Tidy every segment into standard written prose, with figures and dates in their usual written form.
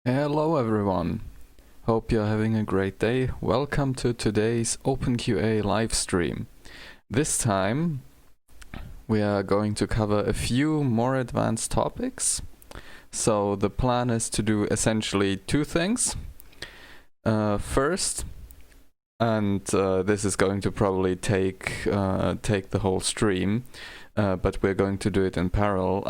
Hello everyone, hope you're having a great day. Welcome to today's openQA live stream. This time we are going to cover a few more advanced topics. So the plan is to do essentially two things. First, and this is going to probably take the whole stream, but we're going to do it in parallel.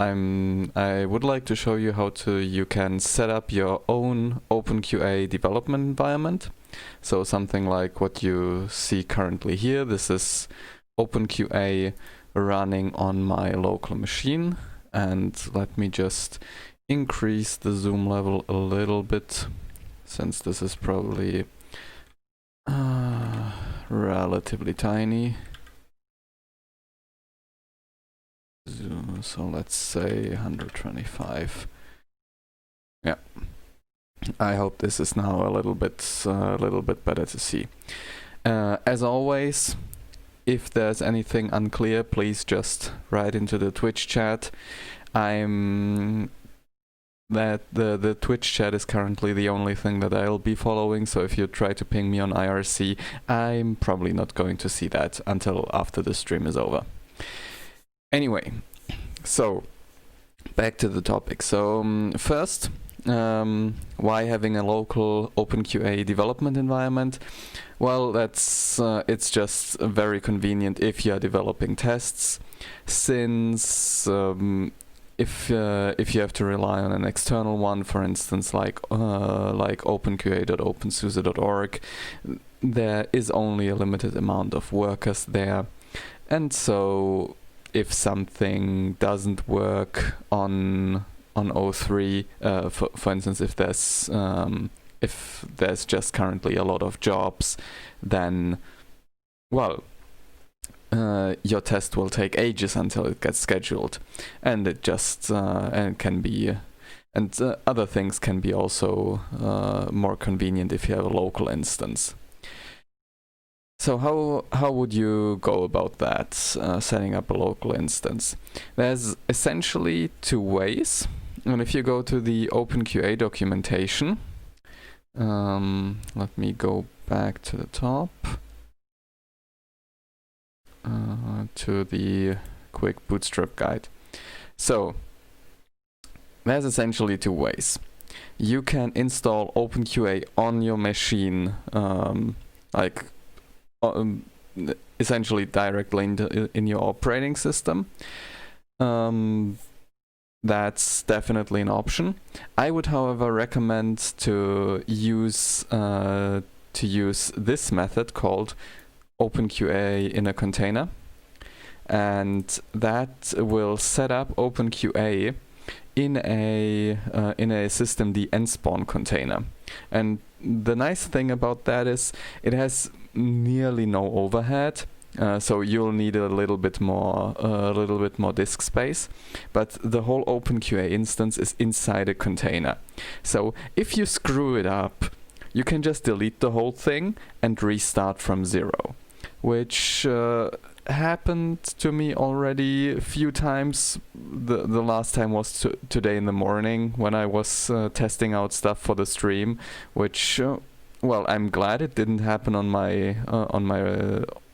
I would like to show you how you can set up your own openQA development environment. So something like what you see currently here. This is openQA running on my local machine. And let me just increase the zoom level a little bit, since this is probably relatively tiny. So let's say 125. Yeah, I hope this is now a little bit better to see. As always, if there's anything unclear, please just write into the Twitch chat. The Twitch chat is currently the only thing that I'll be following, so if you try to ping me on IRC, I'm probably not going to see that until after the stream is over. Anyway, so back to the topic. So first, why having a local openQA development environment? Well, it's just very convenient if you are developing tests, since if you have to rely on an external one, for instance, like openqa.opensuse.org, there is only a limited amount of workers there, and so if something doesn't work on O3, for instance, if there's just currently a lot of jobs, then well, your test will take ages until it gets scheduled, and it just and can be, and other things can be also more convenient if you have a local instance. So how would you go about that, setting up a local instance? There's essentially two ways, and if you go to the openQA documentation, let me go back to the top, to the quick bootstrap guide. So there's essentially two ways. You can install openQA on your machine, essentially directly in your operating system. That's definitely an option. I would, however, recommend to use this method called openQA in a container, and that will set up openQA in a systemd nspawn container. And the nice thing about that is it has nearly no overhead, so you'll need a little bit more disk space, but the whole openQA instance is inside a container. So if you screw it up, you can just delete the whole thing and restart from zero, which happened to me already a few times. The last time was today in the morning when I was testing out stuff for the stream, which well, I'm glad it didn't happen on my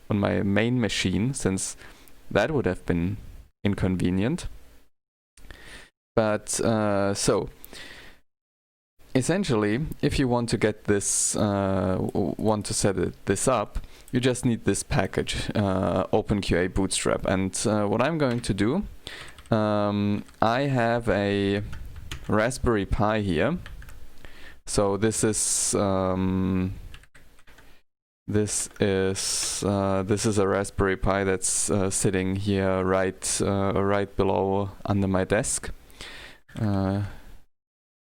main machine, since that would have been inconvenient. But so essentially, if you want to get this, this up, you just need this package, openQA bootstrap. And what I'm going to do, I have a Raspberry Pi here. So this is a Raspberry Pi that's sitting here right below under my desk.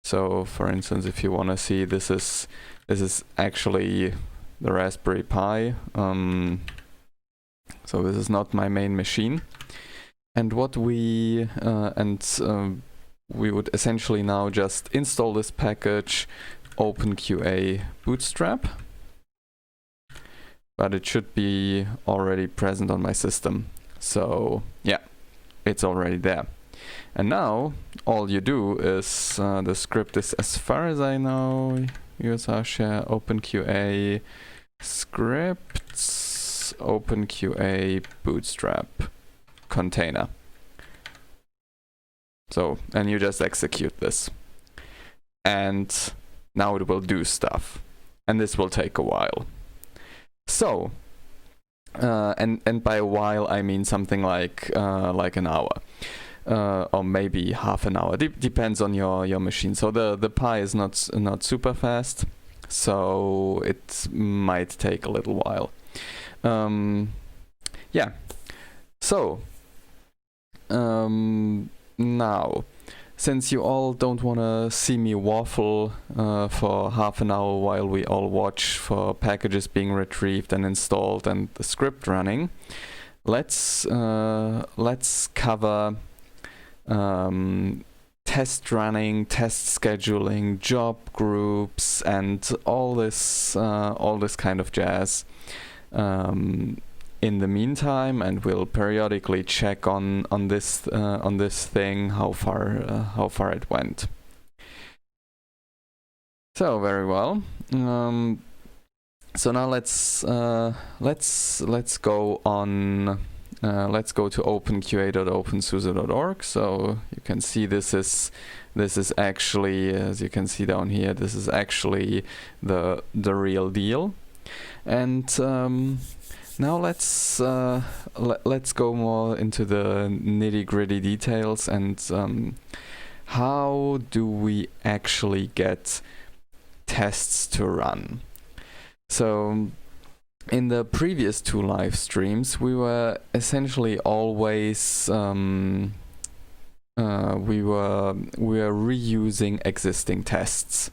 So for instance, if you want to see, this is actually the Raspberry Pi. So this is not my main machine. And what we would essentially now just install this package, openQA bootstrap, but it should be already present on my system. So yeah, it's already there. And now all you do is the script is, as far as I know, user share openQA scripts openQA bootstrap container. So, and you just execute this. And now it will do stuff. And this will take a while. So, and by a while I mean something like an hour. Or maybe half an hour. Depends on your machine. So the Pi is not super fast. So it might take a little while. Yeah. So, now, since you all don't want to see me waffle for half an hour while we all watch for packages being retrieved and installed and the script running, let's cover test running, test scheduling, job groups, and all this kind of jazz in the meantime, and we'll periodically check on this thing how far it went. So very well. So now let's go on. Let's go to openqa.opensuse.org. So you can see this is actually, as you can see down here, this is actually the real deal. And now let's go more into the nitty-gritty details and how do we actually get tests to run. So in the previous two live streams, we were essentially always we were reusing existing tests,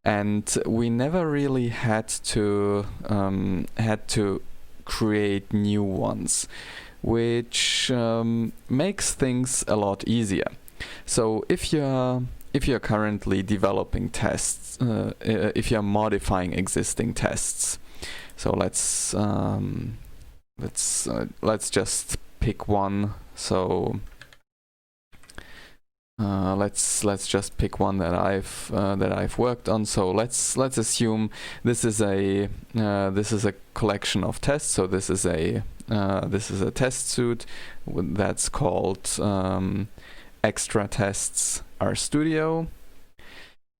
and we never really had to create new ones, which makes things a lot easier. So if you're currently developing tests, if you're modifying existing tests, so let's just pick one. So let's just pick one that I've worked on. So let's assume this is a collection of tests. So this is a test suite that's called Extra Tests RStudio,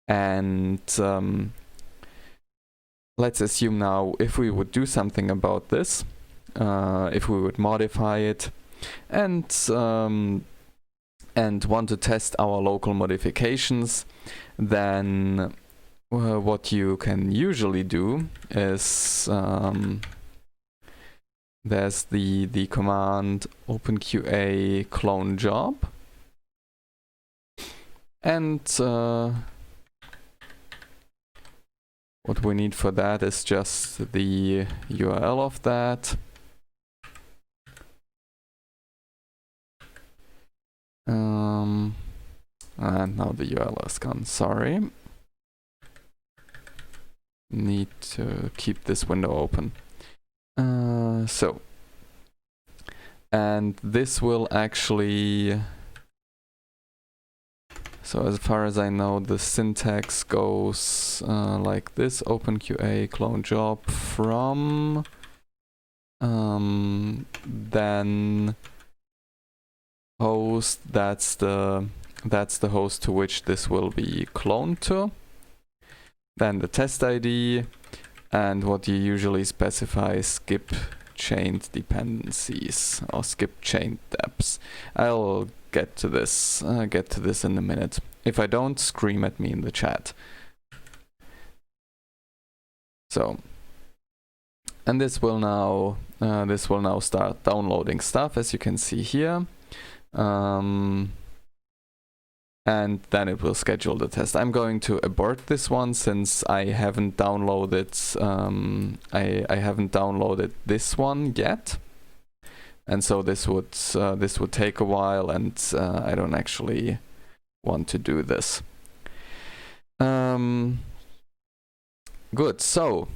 and let's assume now if we would do something about this, if we would modify it and want to test our local modifications, then what you can usually do is there's the command openqa clone job, and what we need for that is just the URL of that. And now the URL is gone, sorry. Need to keep this window open. So, and this will actually, so as far as I know, the syntax goes like this: openqa clone job from then host, that's the host to which this will be cloned to, then the test ID, and what you usually specify is skip chained dependencies or skip chained deps. I'll get to this in a minute. If I don't, scream at me in the chat. So, and this will now start downloading stuff, as you can see here, and then it will schedule the test. I'm going to abort this one since I haven't downloaded I haven't downloaded this one yet, and so this would take a while, and I don't actually want to do this. Good. So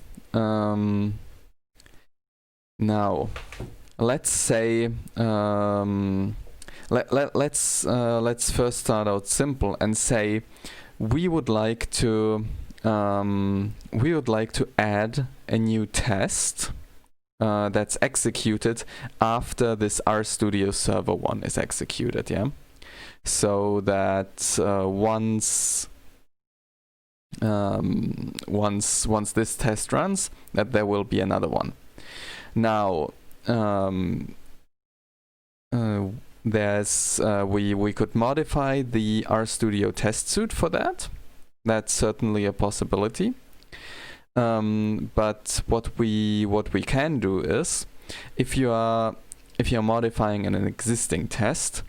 now let's say let's first start out simple and say we would like to add a new test that's executed after this RStudio server 1 is executed, yeah? So that once this test runs, that there will be another one. Now, we could modify the RStudio test suite for that. That's certainly a possibility. But what we can do is, if you're modifying an existing test,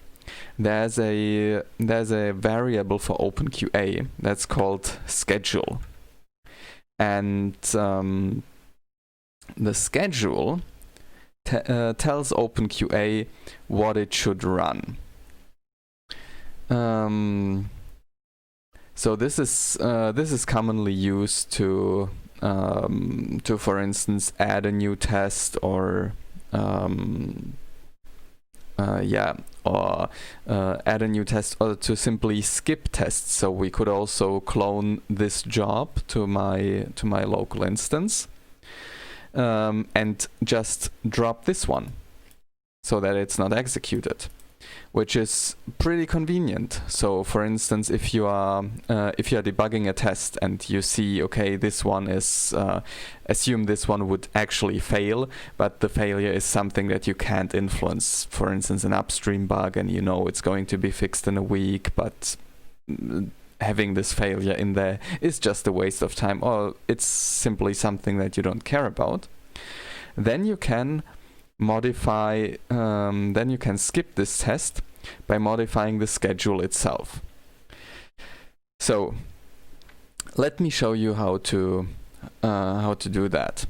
there's a variable for openQA that's called schedule, and the schedule tells openQA what it should run. So this is commonly used to for instance add a new test or add a new test, or to simply skip tests. So we could also clone this job to my local instance and just drop this one so that it's not executed, which is pretty convenient. So for instance, if you are debugging a test and you see, okay, this one is assume this one would actually fail, but the failure is something that you can't influence, for instance an upstream bug, and you know it's going to be fixed in a week, but having this failure in there is just a waste of time, or it's simply something that you don't care about, then you can modify, then you can skip this test by modifying the schedule itself. So let me show you how to do that.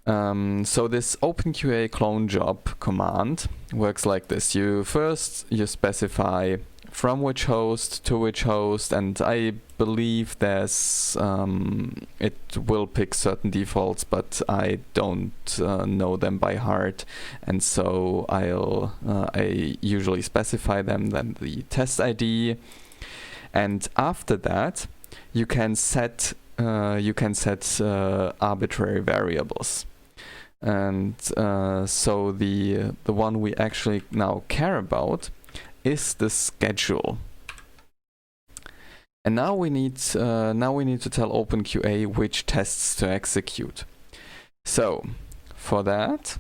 So this openQA clone job command works like this. You specify from which host to which host, and I believe there's it will pick certain defaults, but I don't know them by heart, and so I usually specify them, then the test ID, and after that you can set arbitrary variables. And so the one we actually now care about is the schedule. And now we need to tell openQA which tests to execute. So for that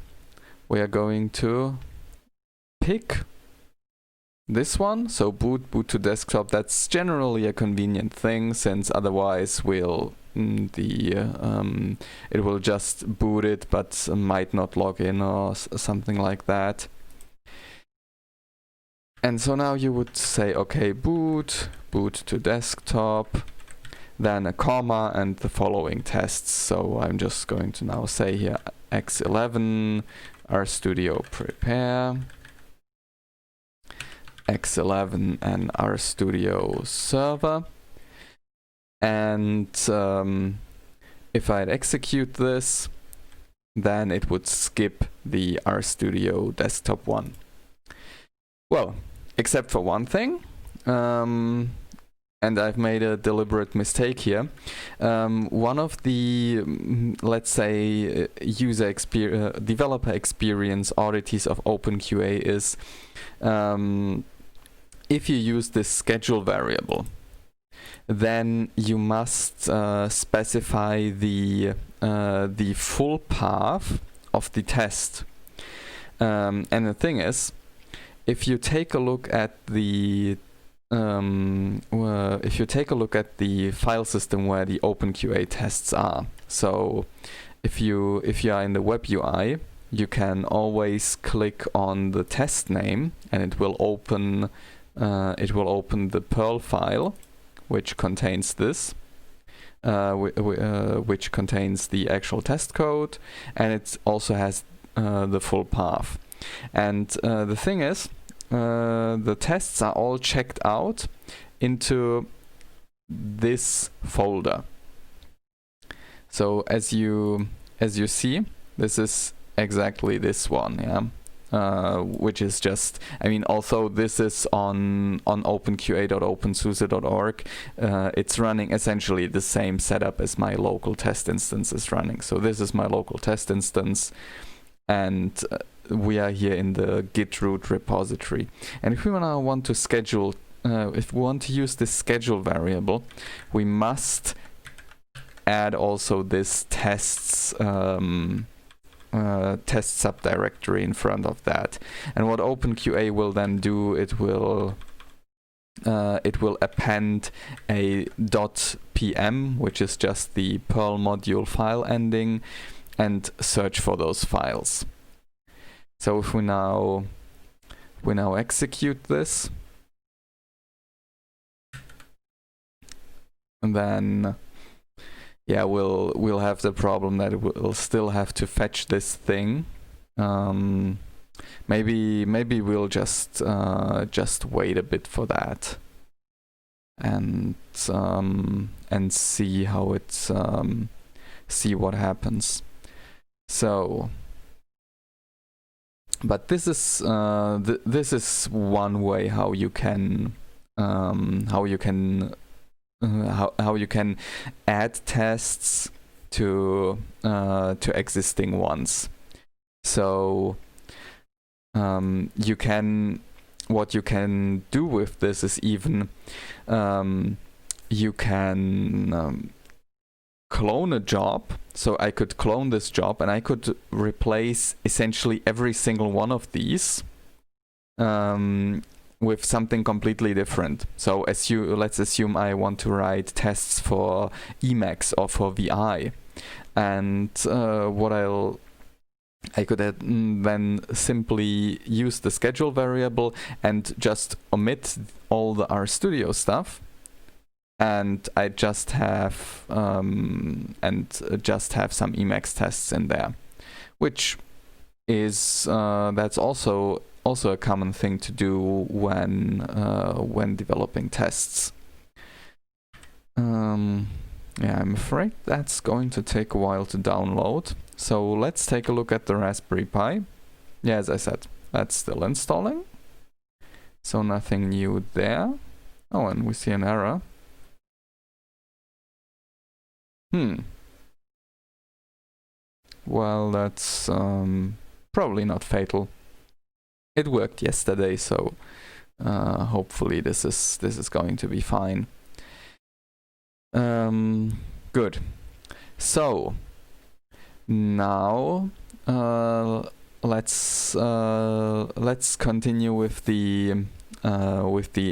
we are going to pick this one, so boot to desktop. That's generally a convenient thing, since otherwise it will just boot it but might not log in or something like that. And so now you would say, okay, boot to desktop, then a comma and the following tests. So I'm just going to now say here x11 RStudio prepare, x11 and RStudio server. And if I'd execute this, then it would skip the RStudio desktop one. Well, except for one thing, and I've made a deliberate mistake here. One of the, let's say, developer experience oddities of openQA is if you use this schedule variable, then you must specify the full path of the test. And the thing is, if you take a look at the file system where the openQA tests are, so if you are in the web UI, you can always click on the test name, and it will open the Perl file, which contains this, which contains the actual test code, and it also has the full path. And the thing is, the tests are all checked out into this folder. So as you see, this is exactly this one, yeah. which is just, I mean, although this is on openqa.opensuse.org, it's running essentially the same setup as my local test instance is running. So this is my local test instance, and we are here in the git root repository. And if we now want to schedule, if we want to use this schedule variable, we must add also this tests test subdirectory in front of that. And what openQA will then do, it will append a .pm, which is just the Perl module file ending, and search for those files. So if we now execute this, and then yeah, we'll have the problem that we'll still have to fetch this thing. Maybe we'll just wait a bit for that, and see how it see what happens. So, but this is this is one way how you can how you can add tests to existing ones. So you can, what you can do with this is even you can clone a job. So I could clone this job and I could replace essentially every single one of these with something completely different. So let's assume I want to write tests for Emacs or for VI, and I could then simply use the schedule variable and just omit all the RStudio stuff, and I just have some Emacs tests in there, which is that's also a common thing to do when developing tests. Yeah, I'm afraid that's going to take a while to download. So let's take a look at the Raspberry Pi. Yeah, as I said, that's still installing. So nothing new there. Oh, and we see an error. Well, that's probably not fatal. It worked yesterday, so hopefully this is going to be fine. Good. So now let's continue with the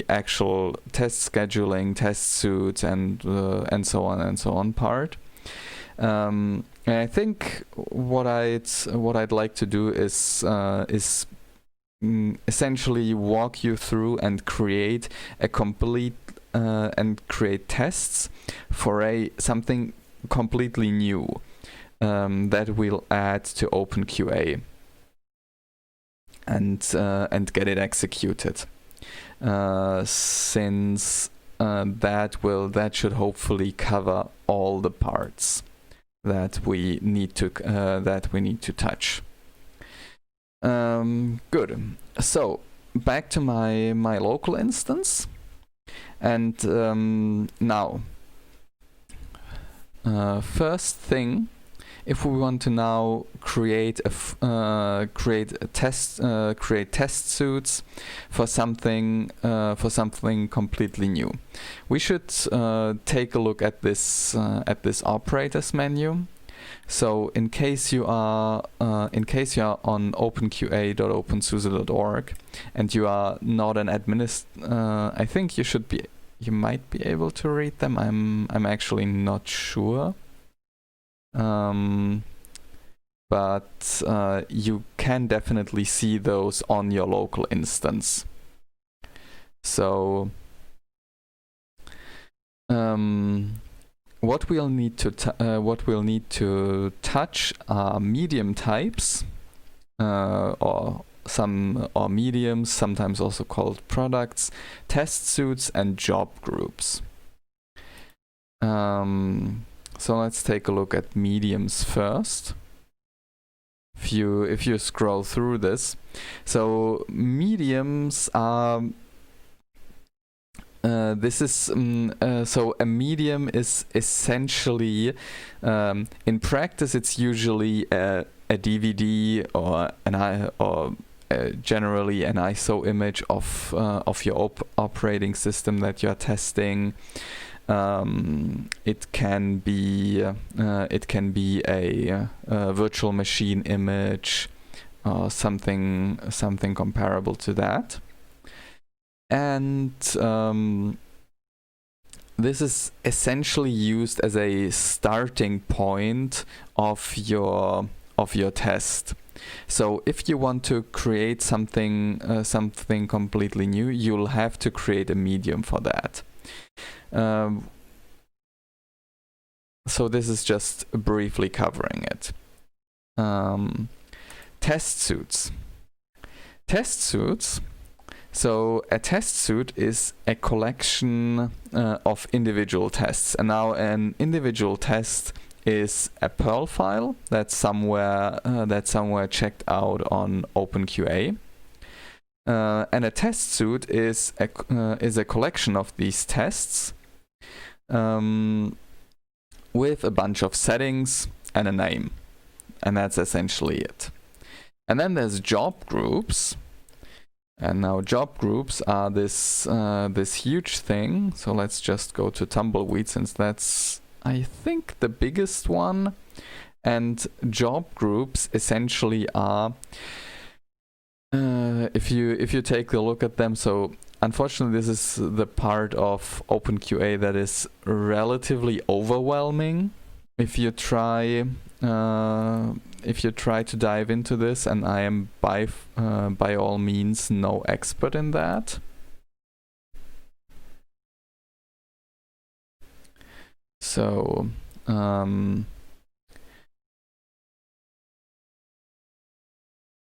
actual test scheduling, test suites, and so on part. And I think what I'd like to do is essentially walk you through and create a complete and create tests for something completely new that we'll add to openQA and get it executed, since that should hopefully cover all the parts that we need to touch. Good. So back to my local instance, and now first thing, if we want to now create test suites for something completely new, we should take a look at this operators menu. So in case you are on openqa.opensuse.org and you are not an administrator, I think you might be able to read them. I'm actually not sure. But you can definitely see those on your local instance. So what we'll need to touch are medium types, or mediums, sometimes also called products, test suites, and job groups. So let's take a look at mediums first. if you scroll through this. So mediums are so a medium is essentially, in practice, it's usually a DVD or generally an ISO image of your operating system that you're testing. It can be a virtual machine image or something comparable to that. And this is essentially used as a starting point of your test. So if you want to create something completely new, you'll have to create a medium for that. So this is just briefly covering it. Test suits. Test suits. So a test suite is a collection of individual tests. And now an individual test is a Perl file that's somewhere checked out on openQA. And a test suite is a collection of these tests with a bunch of settings and a name, and that's essentially it. And then there's job groups, and now job groups are this huge thing. So let's just go to Tumbleweed, since that's, I think, the biggest one. And job groups essentially are, if you take a look at them, so unfortunately this is the part of openQA that is relatively overwhelming if you try to dive into this, and I am by all means no expert in that. So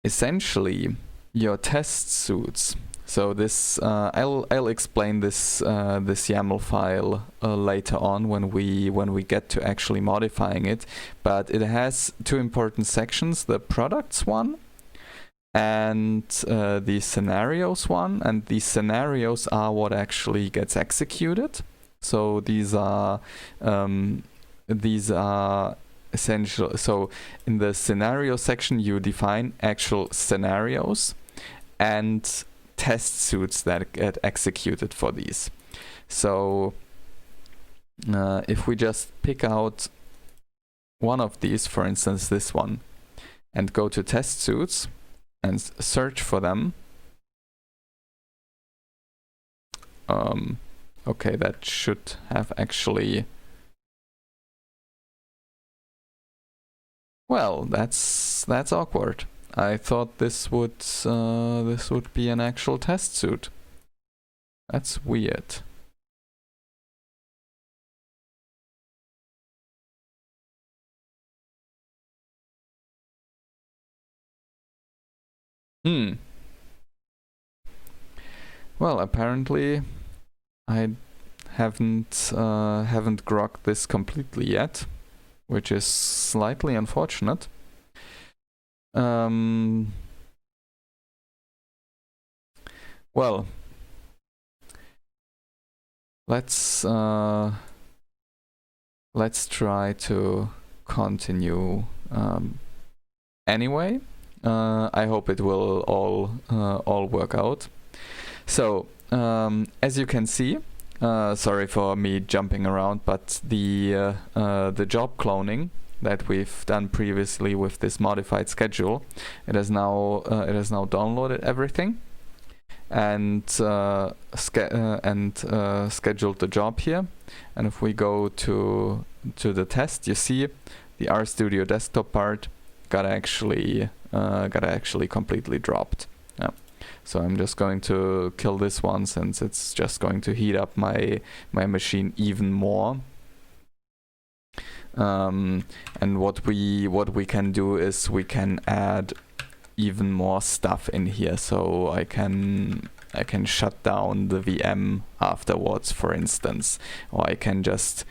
essentially your test suits. So this I'll explain this YAML file later on when we get to actually modifying it. But it has two important sections: the products one and the scenarios one. And these scenarios are what actually gets executed. So these are essential. So in the scenario section, you define actual scenarios and test suits that get executed for these. So if we just pick out one of these, for instance this one, and go to test suits and search for them, okay, that should have actually, well, that's awkward. I thought this would be an actual test suite. That's weird. Well, apparently I haven't grokked this completely yet, which is slightly unfortunate. Well, let's try to continue anyway. I hope it will all work out. So as you can see, sorry for me jumping around, but the job cloning that we've done previously with this modified schedule, it has now downloaded everything and scheduled the job here. And if we go to the test, you see the RStudio desktop part got actually completely dropped. Yeah. So I'm just going to kill this one, since it's just going to heat up my machine even more. And what we can do is we can add even more stuff in here. So I can shut down the VM afterwards, for instance, or I can just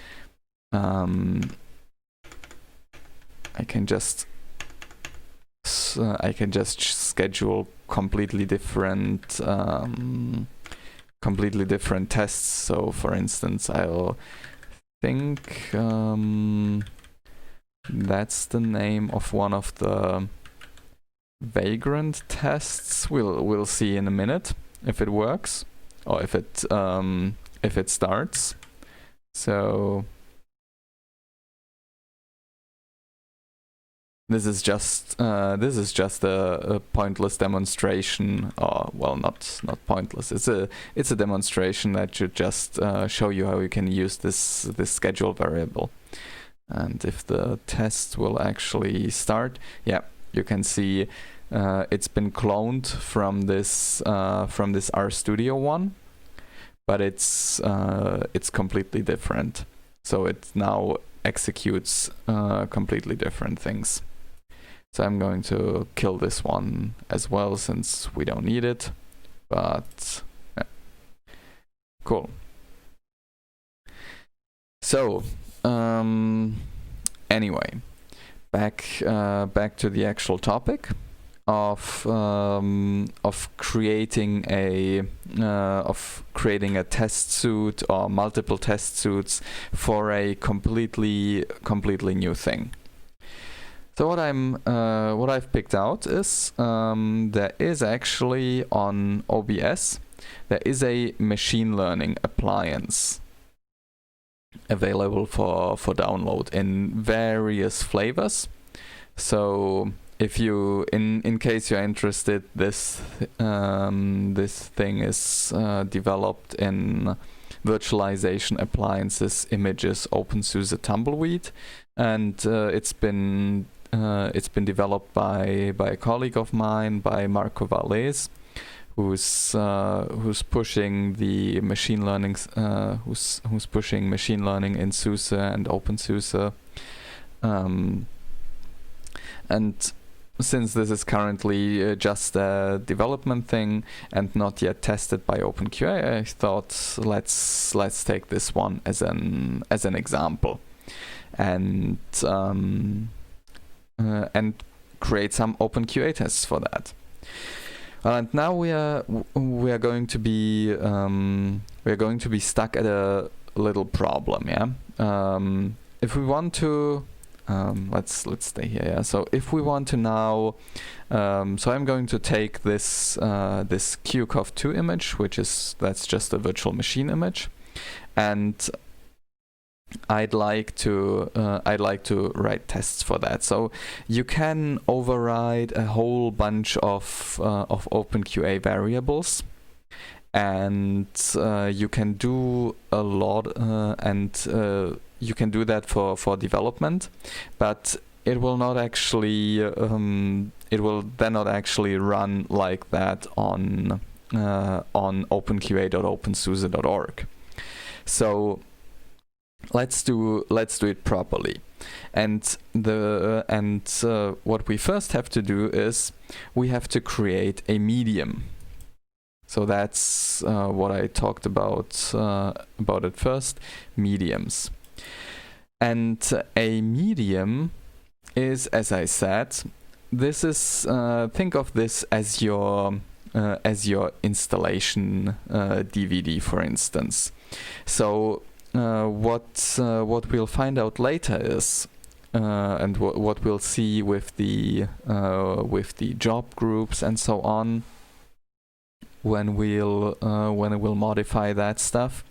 I can just schedule completely different tests. So for instance, I'll think that's the name of one of the vagrant tests. We'll see in a minute if it works or if it starts. So this is just a pointless demonstration, or well, not pointless. It's a demonstration that should just show you how you can use this schedule variable. And if the test will actually start, yeah, you can see it's been cloned from this RStudio one, but it's completely different. So it now executes completely different things. So I'm going to kill this one as well since we don't need it. But yeah. Cool. So anyway, back to the actual topic of creating a test suite or multiple test suites for a completely new thing. So what I've picked out is there is actually on OBS there is a machine learning appliance available for download in various flavors. So if you in case you're interested, this thing is developed in virtualization appliances images openSUSE tumbleweed, and it's been developed by a colleague of mine, by Marco Valles, who's pushing the machine learning who's pushing machine learning in SUSE and openSUSE, and since this is currently just a development thing and not yet tested by openQA, I thought let's take this one as an example and create some openQA tests for that. And now we are going to be stuck at a little problem. Yeah. If we want to let's stay here. Yeah. So if we want to now, so I'm going to take this this QCOV2 image, that's just a virtual machine image, and I'd like to write tests for that. So you can override a whole bunch of openQA variables, and you can do a lot, and you can do that for development, but it will not actually it will then not actually run like that on openqa.opensuse.org. So let's do it properly. And what we first have to do is we have to create a medium. So that's what I talked about at first, mediums. And a medium is, as I said, this is think of this as your installation DVD, for instance. So what we'll find out later is, and what we'll see with the job groups and so on, when we'll modify that stuff,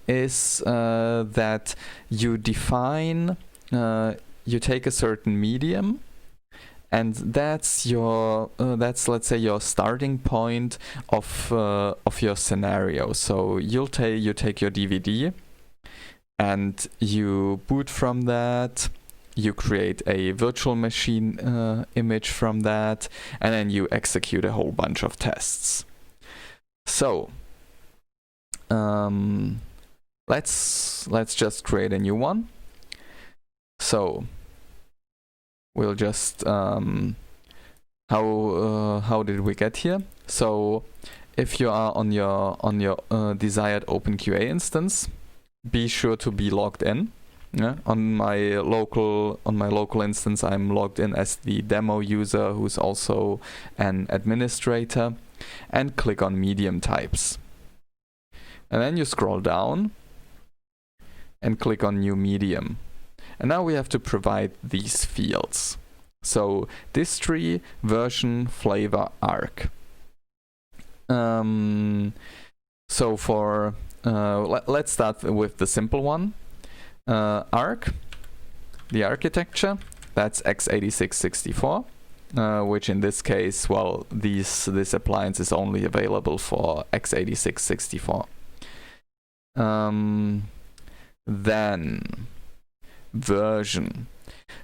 is that you define, you take a certain medium, and that's let's say your starting point of your scenario. So you take your DVD, and you boot from that. You create a virtual machine image from that, and then you execute a whole bunch of tests. So let's just create a new one. So we'll just how did we get here? So if you are on your desired openQA instance, be sure to be logged in. Yeah, on my local instance, I'm logged in as the demo user who's also an administrator, and click on medium types. And then you scroll down and click on new medium. And now we have to provide these fields. So distri, version, flavor, arc. So for let's start with the simple one. Arc, the architecture, that's x86-64, which in this case, well, this appliance is only available for x86-64. Then version.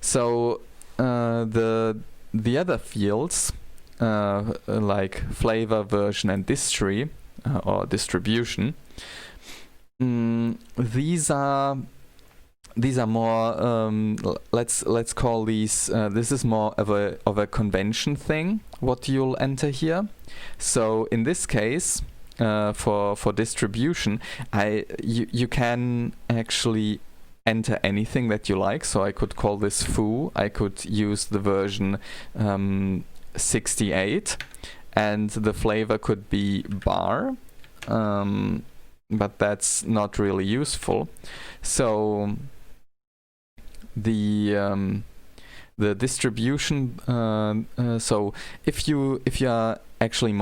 So the other fields like flavor, version, and distri or distribution, these are more let's call these this is more of a convention thing what you'll enter here. So in this case, for distribution, you can actually enter anything that you like. So I could call this foo. I could use the version 68, and the flavor could be bar, but that's not really useful. So the distribution, so if you are actually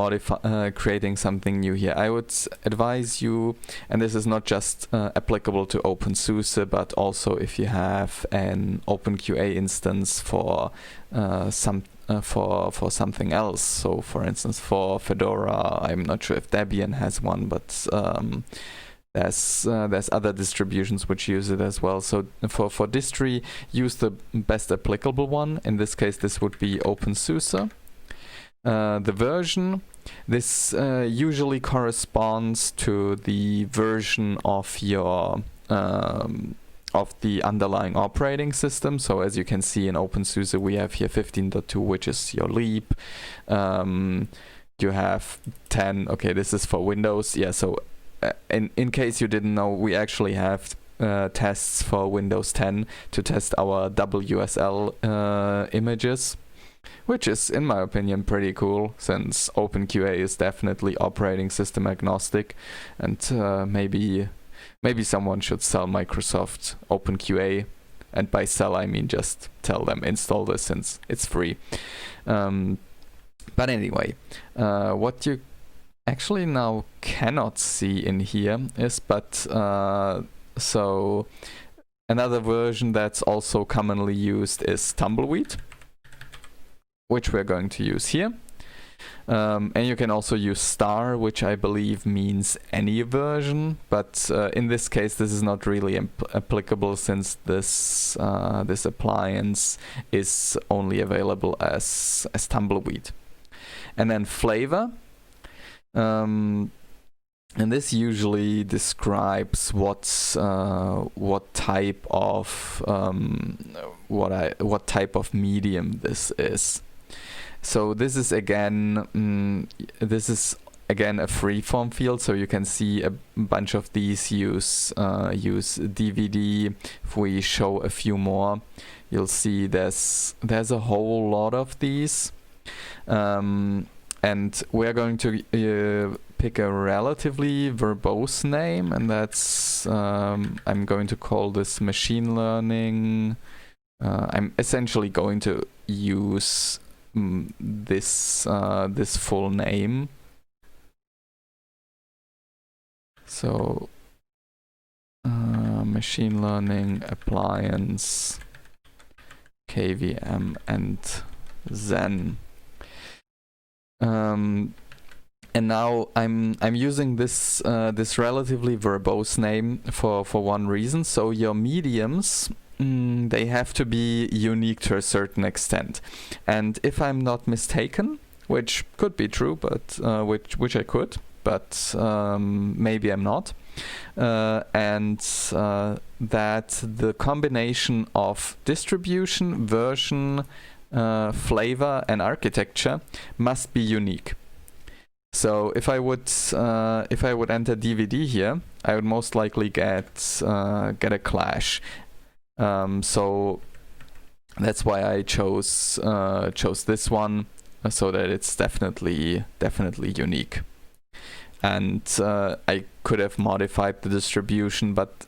creating something new here, I would advise you, and this is not just applicable to openSUSE, but also if you have an openQA instance for for something else. So for instance, for Fedora, I'm not sure if Debian has one, but there's other distributions which use it as well. So for distri, use the best applicable one. In this case, this would be openSUSE. The version, this usually corresponds to the version of your of the underlying operating system. So as you can see in openSUSE, we have here 15.2, which is your leap. You have 10. Okay, this is for Windows. Yeah. So in case you didn't know, we actually have tests for Windows 10 to test our WSL images, which is, in my opinion, pretty cool, since openQA is definitely operating system agnostic, and maybe someone should sell Microsoft openQA, and by sell I mean just tell them install this since it's free. But anyway, what you actually now cannot see in here is, so another version that's also commonly used is Tumbleweed, which we're going to use here. And you can also use star, which I believe means any version, but in this case this is not really applicable, since this appliance is only available as Tumbleweed. And then flavor, and this usually describes what type of medium this is. So this is again a free-form field. So you can see a bunch of these use DVD. If we show a few more, you'll see there's a whole lot of these. And we're going to pick a relatively verbose name, and that's I'm going to call this machine learning. I'm essentially going to use this full name. So machine learning appliance KVM and Zen. And now I'm using this relatively verbose name for one reason. So your mediums, they have to be unique to a certain extent. And if I'm not mistaken, which could be true, but which I could, but maybe I'm not, and that the combination of distribution, version, flavor, and architecture must be unique. So if I would enter DVD here, I would most likely get a clash. So that's why I chose this one, so that it's definitely unique. And I could have modified the distribution, but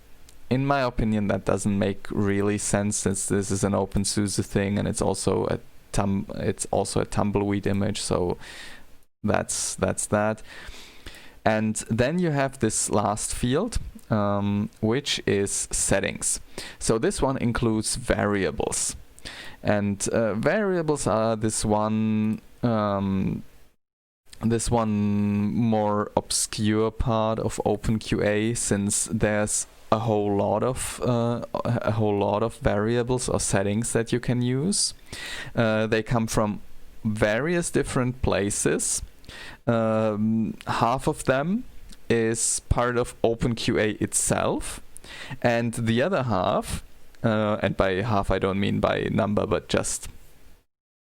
in my opinion that doesn't make really sense, since this is an openSUSE thing and it's also a tumbleweed image. So that's that. And then you have this last field, which is settings. So this one includes variables, and variables are this one more obscure part of openQA, since there's a whole lot of variables or settings that you can use. They come from various different places. Half of them is part of openQA itself, and the other half, and by half I don't mean by number but just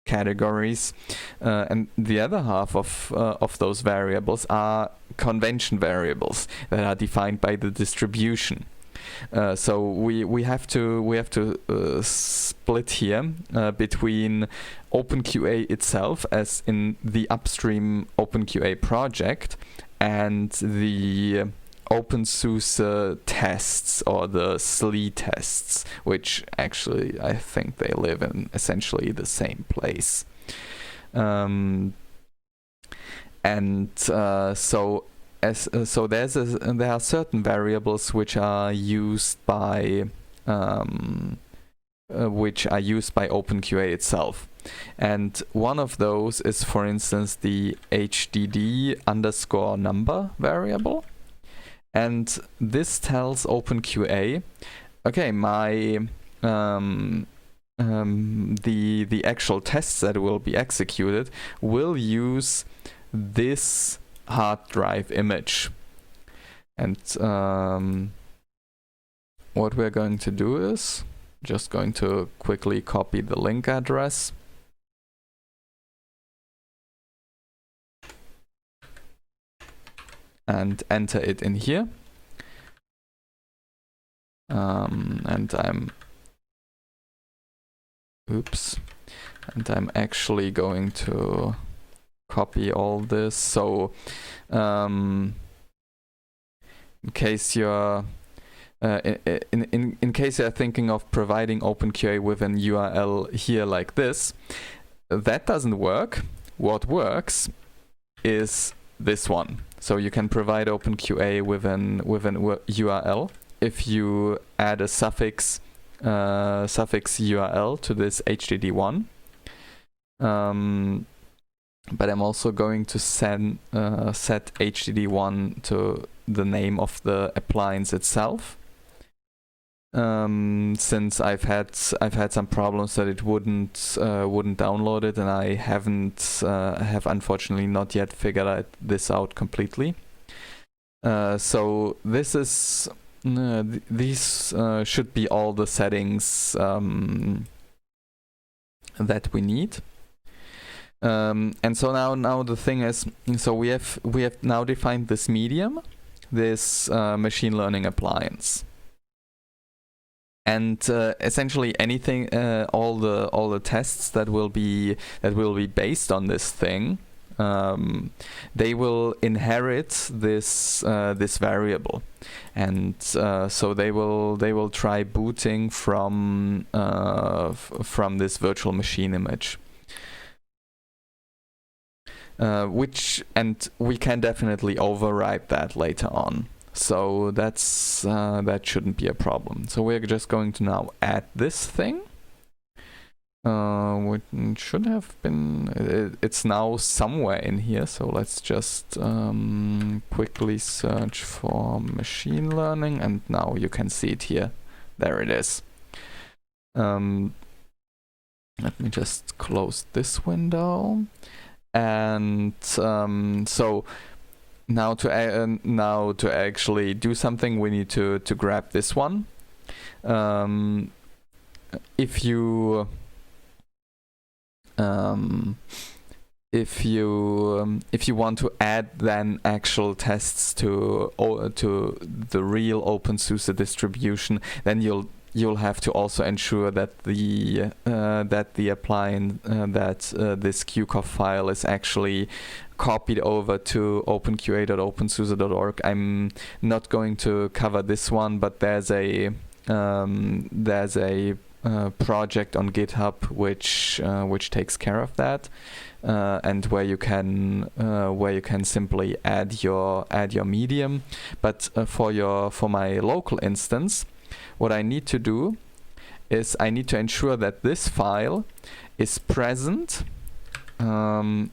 categories, and the other half of those variables are convention variables that are defined by the distribution. So we have to split here between openQA itself, as in the upstream openQA project, and the openSUSE tests, or the SLE tests, which actually I think they live in essentially the same place. So there are certain variables which are used by openQA itself, and one of those is, for instance, the HDD_number variable, and this tells openQA, okay, my the actual tests that will be executed will use this hard drive image. And what we're going to do is just going to quickly copy the link address and enter it in here. And I'm actually going to copy all this. So in case you're in case you're thinking of providing openQA with an URL here like this, that doesn't work. What works is this one. So you can provide openQA with an URL if you add a suffix URL to this HDD1. But I'm also going to set HDD1 to the name of the appliance itself. Since I've had some problems that it wouldn't download it, and I have unfortunately not yet figured this out completely. So this is these should be all the settings that we need. And so now the thing is, so we have now defined this medium, this machine learning appliance. And essentially anything, all the tests that will be based on this thing, they will inherit this variable, and so they will try booting from this virtual machine image, and we can definitely override that later on. So that's that shouldn't be a problem. So we're just going to now add this thing. Which should have been, it's now somewhere in here. So let's just quickly search for machine learning, and now you can see it here. There it is. Let me just close this window, and so. Now to actually do something, we need to grab this one. If you want to add then actual tests to the real openSUSE distribution, then you'll you'll have to also ensure that the appliance this QCOF file is actually copied over to openqa.opensuse.org. I'm not going to cover this one, but there's a project on GitHub which takes care of that, and where you can simply add your medium. But for my local instance, what I need to do is I need to ensure that this file is present in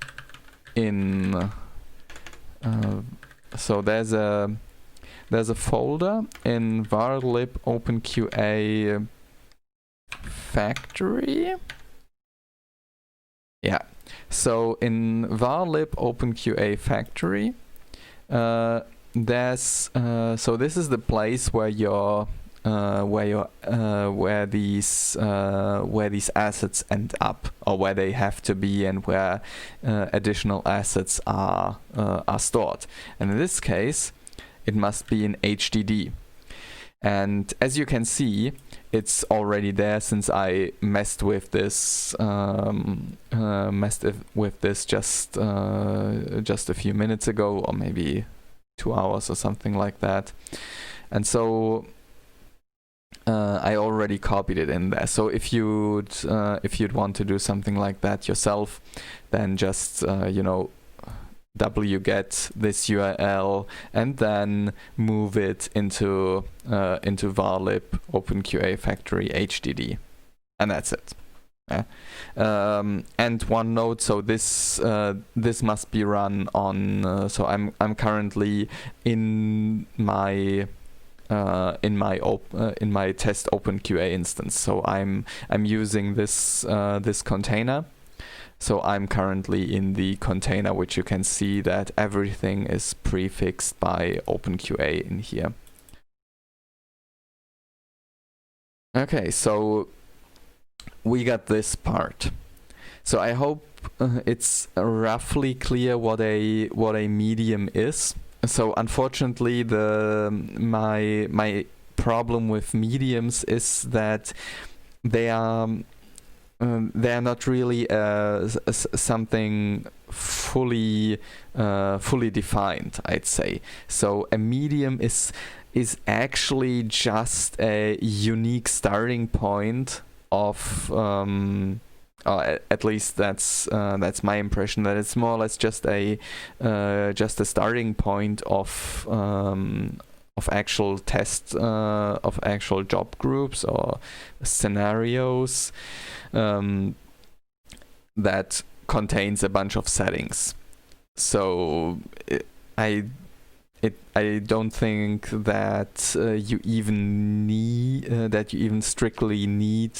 so there's a folder in varlib openqa factory. Yeah, so in varlib openqa factory, there's so this is the place where these assets end up, or where they have to be, and where additional assets are stored. And in this case, it must be in HDD. And as you can see, it's already there since I messed with this just a few minutes ago, or maybe 2 hours or something like that. And so I already copied it in there. So if you'd want to do something like that yourself, then just wget this URL and then move it into varlib openqa factory HDD, and that's it. Yeah. And one note, so this must be run on. So I'm currently in my test openQA instance. So I'm using this container. So I'm currently in the container, which you can see that everything is prefixed by openQA in here. Okay, so we got this part. So I hope it's roughly clear what a medium is. So unfortunately, my problem with mediums is that they are not really something fully defined, I'd say. So a medium is actually just a unique starting point of at least that's my impression, that it's more or less just a starting point of actual tests, of actual job groups or scenarios that contains a bunch of settings. So I don't think that you even strictly need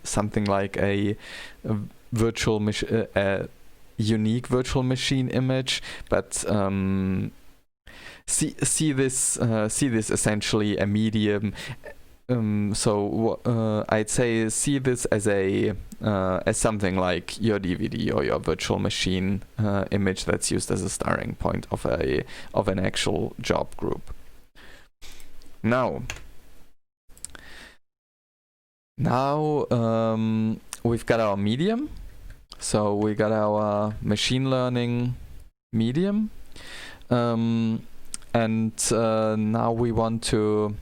something like a unique virtual machine image, but see this essentially a medium. So I'd say see this as something like your DVD or your virtual machine image that's used as a starting point of an actual job group. Now we've got our medium. So we got our machine learning medium, and now we want to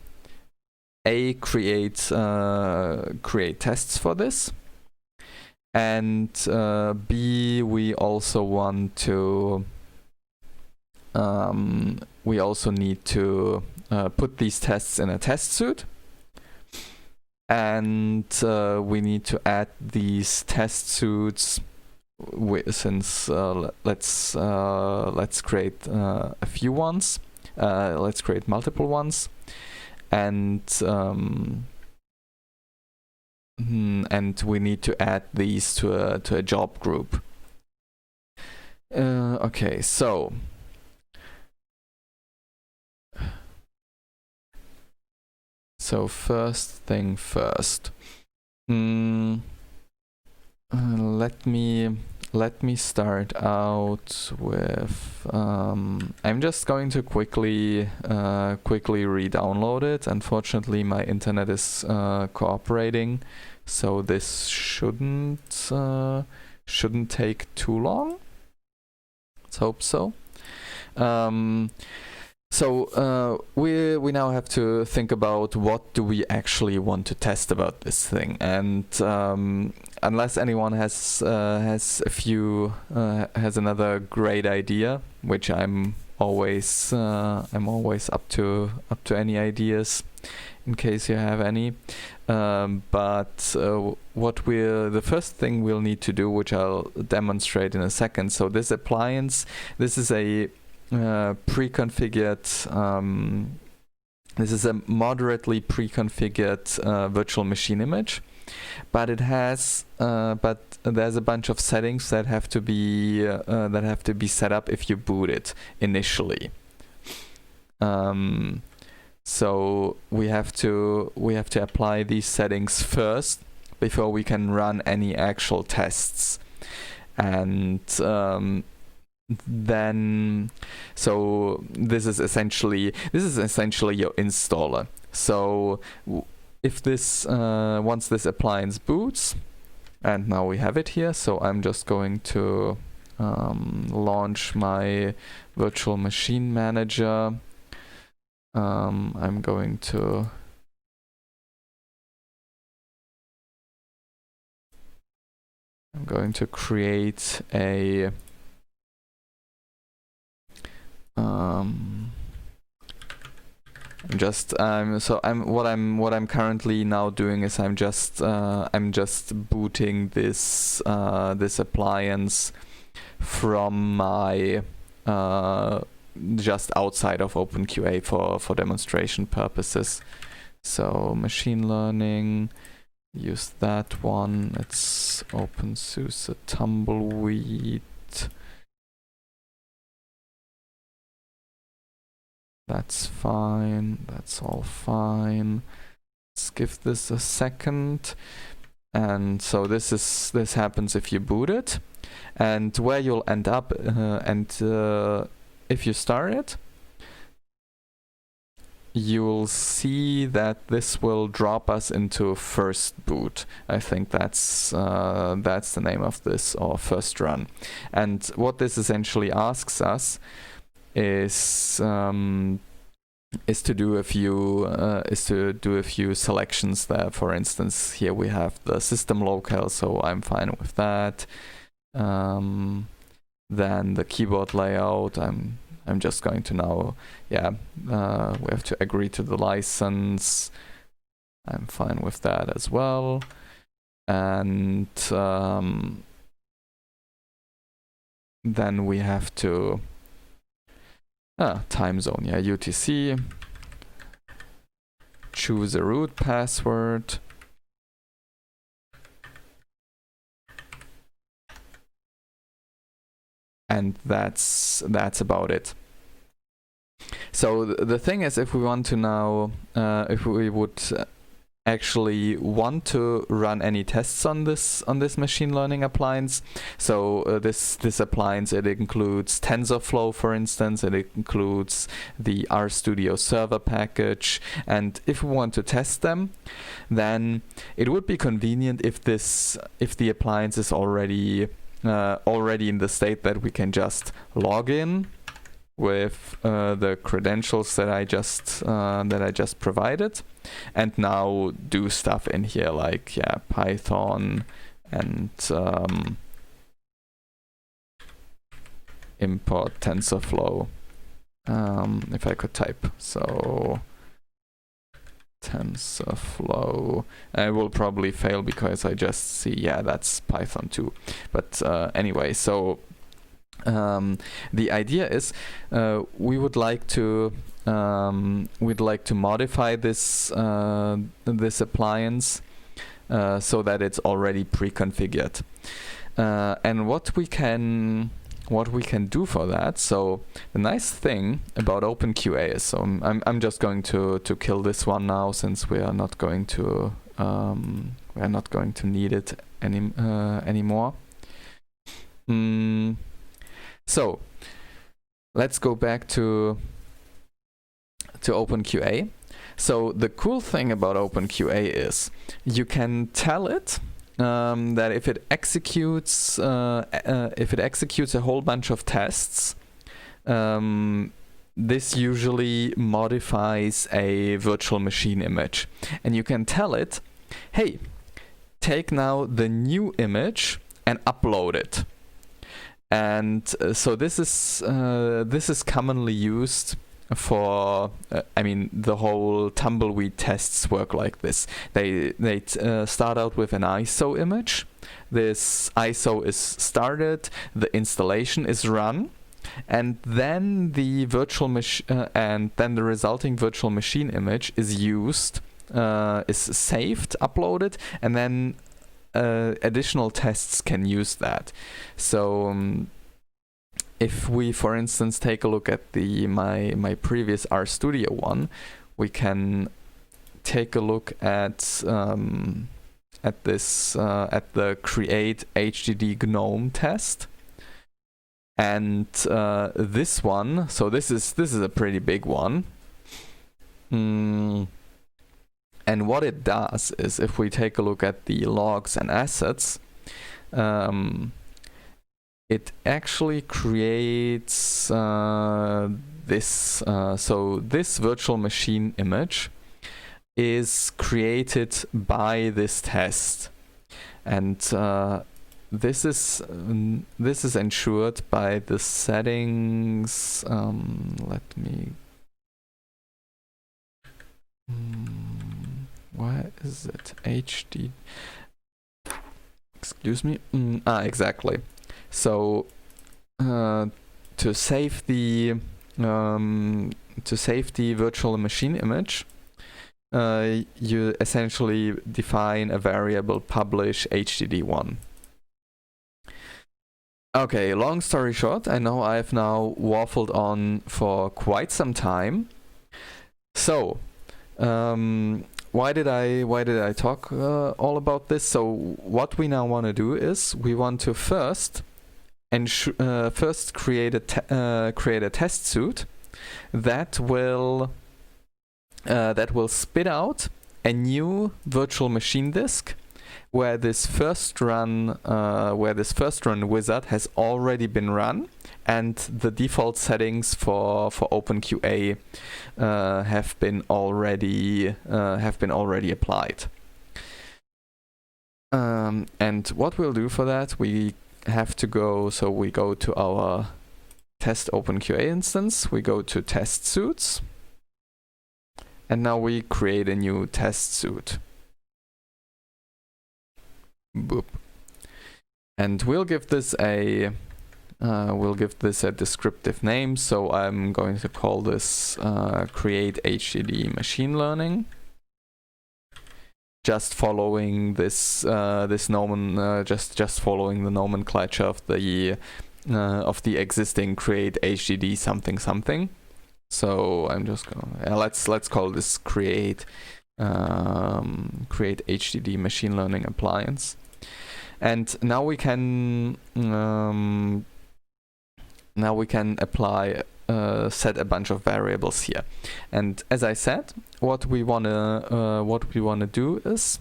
create tests for this, and B, we also want to we also need to put these tests in a test suite, and we need to add these test suites since let's create a few ones. Let's create multiple ones. And we need to add these to a job group. Okay, so first thing first. Let me let me start out with, I'm just going to quickly re-download it. Unfortunately, my internet is cooperating, so this shouldn't take too long. Let's hope so. So we now have to think about what do we actually want to test about this thing, and unless anyone has another great idea, which I'm always up to any ideas, in case you have any. But the first thing we'll need to do, which I'll demonstrate in a second. So this appliance, this is a pre-configured, this is a moderately pre-configured virtual machine image, but it has but there's a bunch of settings that have to be set up if you boot it initially. So we have to apply these settings first before we can run any actual tests, and then so this is essentially your installer. So if this once this appliance boots, and now we have it here, so I'm just going to launch my virtual machine manager. I'm going to create a what I'm currently now doing is I'm just booting this appliance from my just outside of openQA for demonstration purposes. So machine learning, use that one. It's openSUSE tumbleweed. That's fine. That's all fine. Let's give this a second. And so this happens if you boot it, and where you'll end up, if you start it, you'll see that this will drop us into first boot. I think that's the name of this, or first run. And what this essentially asks us is to do a few selections there. For instance, here we have the system locale, so I'm fine with that. Then the keyboard layout, I'm just going to now, we have to agree to the license. I'm fine with that as well. And then we have to time zone, UTC, choose a root password. And that's about it. So the thing is, if we want to now, if we would actually want to run any tests on this machine learning appliance, so this appliance, it includes TensorFlow, for instance. It includes the RStudio server package, and if we want to test them, then it would be convenient if the appliance is already in the state that we can just log in with the credentials that I just provided, and now do stuff in here like Python and import TensorFlow. If I could type, so TensorFlow. I will probably fail because I just see, that's Python too. But anyway, so the idea is we'd like to modify this appliance so that it's already pre-configured. And what we can do for that. So the nice thing about openQA is, so I'm just going to kill this one now, since we are not going to need it anymore. So let's go back to openQA. So the cool thing about openQA is you can tell it that if it executes a whole bunch of tests, this usually modifies a virtual machine image, and you can tell it, hey, take now the new image and upload it. And so this is commonly used for the whole tumbleweed tests work like this. They start out with an ISO image. This ISO is started, the installation is run, and then the resulting virtual machine image is used, is saved, uploaded, and then additional tests can use that. So if we, for instance, take a look at my previous RStudio one, we can take a look at the create HDD GNOME test, and this one. So this is a pretty big one. And what it does is, if we take a look at the logs and assets, it actually creates this. So this virtual machine image is created by this test, and this is ensured by the settings. Let me. Where is it? HD. Excuse me. Exactly. So to save the virtual machine image, you essentially define a variable publish HDD1. Okay, long story short, I know I've now waffled on for quite some time. So why did I talk all about this? So what we now want to do is we want to first create a test suite that will spit out a new virtual machine disk where this first run wizard has already been run, and the default settings for openQA have been already applied. And what we'll do for that, we have to go. So we go to our test openQA instance. We go to test suites, and now we create a new test suite. Boop. And we'll give this a descriptive name. So I'm going to call this create HDD machine learning. Just following this just following the nomenclature of the existing create HDD something something. So I'm just gonna let's call this create HDD machine learning appliance. And now we can apply set a bunch of variables here. And as I said, what we wanna do is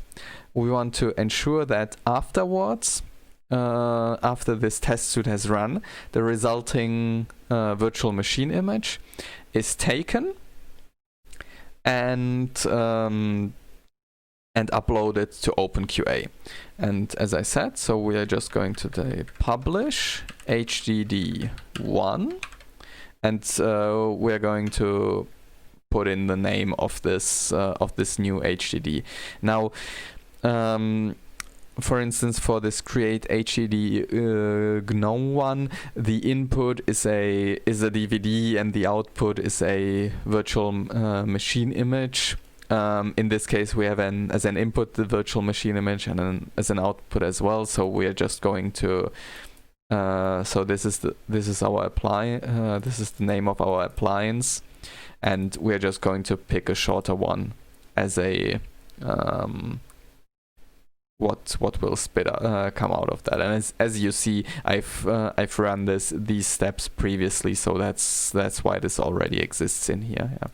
we want to ensure that afterwards, after this test suite has run, the resulting virtual machine image is taken and uploaded to openQA. And as I said, so we are just going to publish HDD1, and we're going to put in the name of this new HDD. Now, for instance, for this create HDD GNOME one, the input is a DVD and the output is a virtual machine image. In this case, we have as an input the virtual machine image, and as an output as well. So we are just going to so this is the name of our appliance, and we're just going to pick a shorter one as a what will come out of that. And as you see, I've run these steps previously, so that's why this already exists in here. Yeah.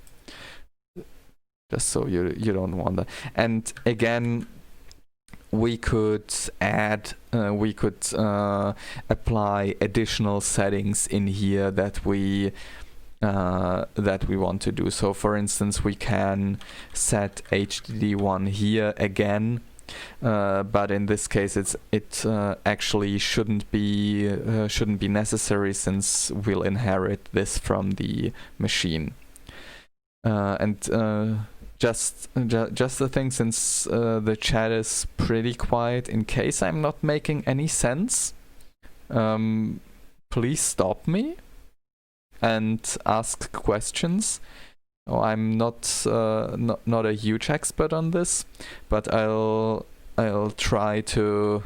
Just so you don't wonder. And again, we could add, apply additional settings in here that we want to do. So for instance, we can set HDD1 here again, but in this case it actually shouldn't be necessary, since we'll inherit this from the machine. Just the thing, since the chat is pretty quiet, in case I'm not making any sense, please stop me and ask questions. Oh, I'm not a huge expert on this, but I'll try to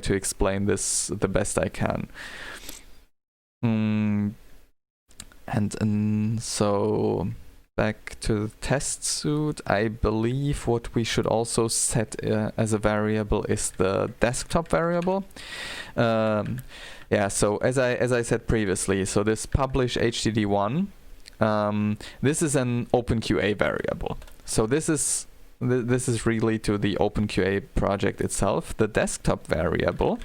explain this the best I can. And so back to the test suite, I believe what we should also set as a variable is the desktop variable. Yeah, so as I said previously, so this publish HDD1, this is an openQA variable. So this is really to the openQA project itself. The desktop variable,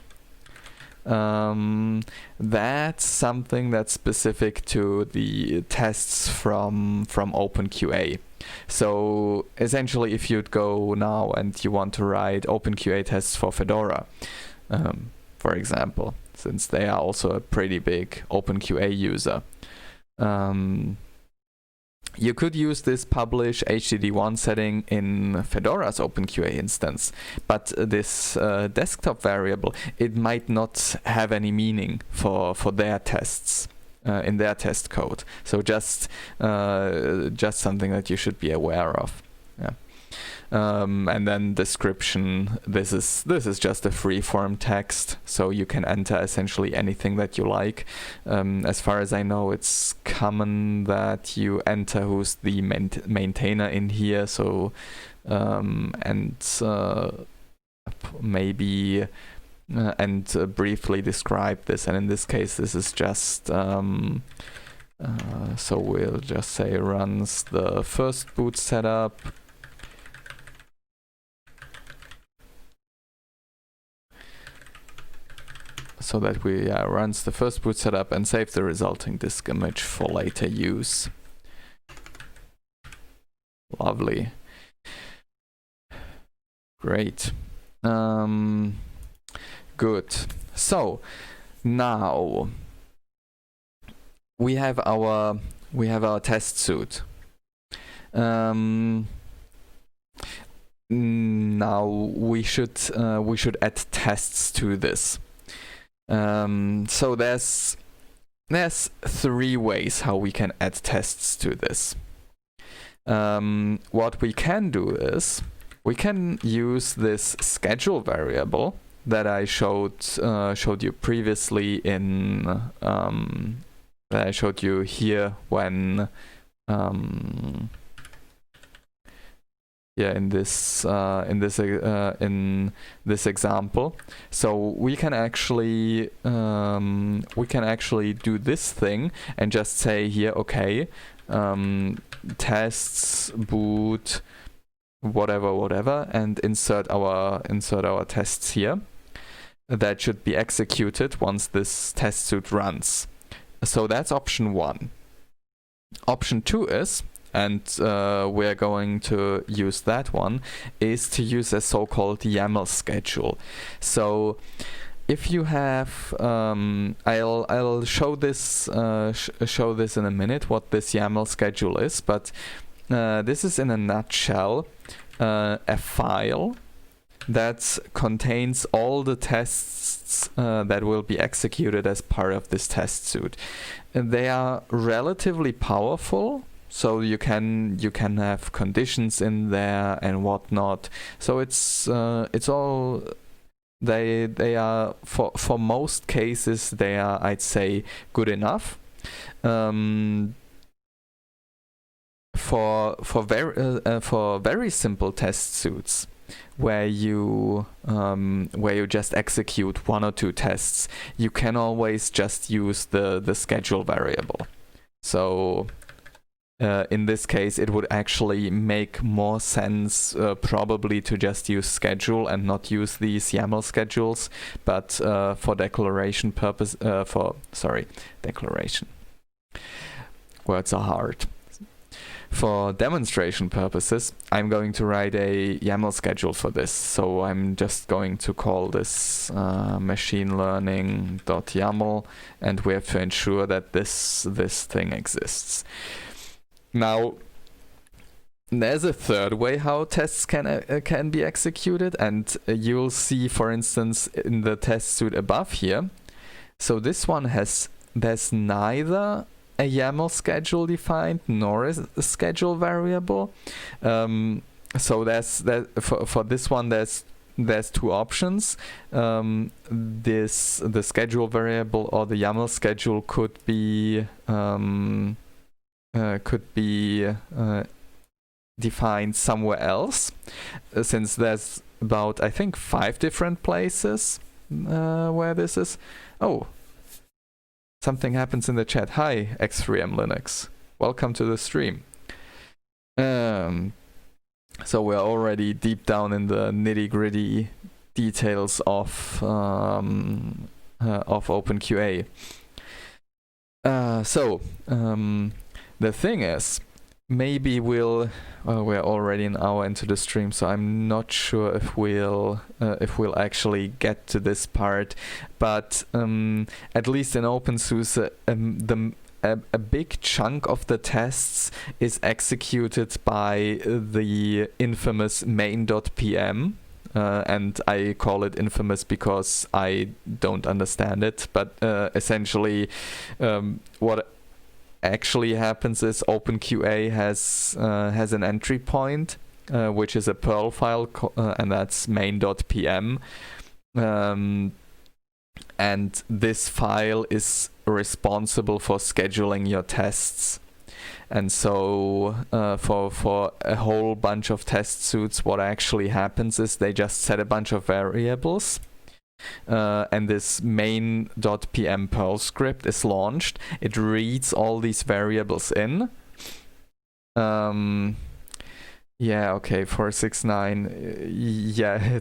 that's something that's specific to the tests from openQA. So essentially, if you'd go now and you want to write openQA tests for Fedora, for example, since they are also a pretty big openQA user, you could use this publish HDD1 setting in Fedora's openQA instance, but this desktop variable, it might not have any meaning for their tests in their test code. So just something that you should be aware of. Yeah. And then description, this is just a free-form text, so you can enter essentially anything that you like. As far as I know, it's common that you enter who's the maintainer in here, so maybe briefly describe this. And in this case, this is just so we'll just say runs the first boot setup. So that we runs the first boot setup and save the resulting disk image for later use. Lovely. Great. Good. So now we have our test suite. Now we should add tests to this. So there's three ways how we can add tests to this. What we can do is we can use this schedule variable that I showed you previously in that I showed you here when in this example. So we can actually do this thing and just say here, okay, tests boot whatever, and insert our tests here. That should be executed once this test suite runs. So that's option 1. Option 2 is, and we're going to use that one, is to use a so-called YAML schedule. So if you have, I'll show this in a minute what this YAML schedule is, but this is in a nutshell a file that contains all the tests that will be executed as part of this test suite. They are relatively powerful. So you can have conditions in there and whatnot. So it's all they are for most cases they are, I'd say, good enough. For very simple test suites, where you just execute 1 or 2 tests, you can always just use the schedule variable. So in this case, it would actually make more sense probably to just use schedule and not use these YAML schedules, but for declaration purpose, declaration. Words are hard. For demonstration purposes, I'm going to write a YAML schedule for this. So I'm just going to call this machine learning.yaml, and we have to ensure that this thing exists. Now, there's a third way how tests can be executed, and you'll see, for instance, in the test suite above here. So this one there's neither a YAML schedule defined nor a schedule variable. So for this one there's 2 options. The schedule variable or the YAML schedule could be defined somewhere else, since there's about, I think, 5 different places where this is. Oh, something happens in the chat. Hi, X3M Linux. Welcome to the stream. So we're already deep down in the nitty-gritty details of openQA. The thing is, maybe we're already an hour into the stream, so I'm not sure if we'll actually get to this part. But at least in openSUSE, a big chunk of the tests is executed by the infamous main.pm. And I call it infamous because I don't understand it. But essentially, what actually happens is openQA has an entry point, which is a Perl file, and that's main.pm. And this file is responsible for scheduling your tests. And so for a whole bunch of test suites, what actually happens is they just set a bunch of variables. And this main.pm Perl script is launched. It reads all these variables in. Yeah, okay, 469. Yeah,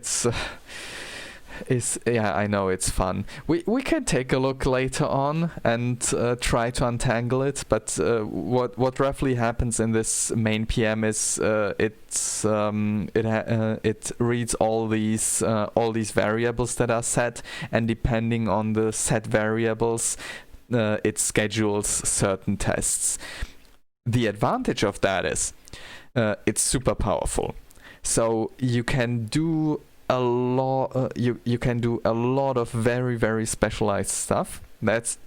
yeah, I know it's fun. We can take a look later on and try to untangle it. But what roughly happens in this main PM is it reads all these variables that are set, and depending on the set variables, it schedules certain tests. The advantage of that is it's super powerful. So you can do a lot. You can do a lot of very, very specialized stuff. That's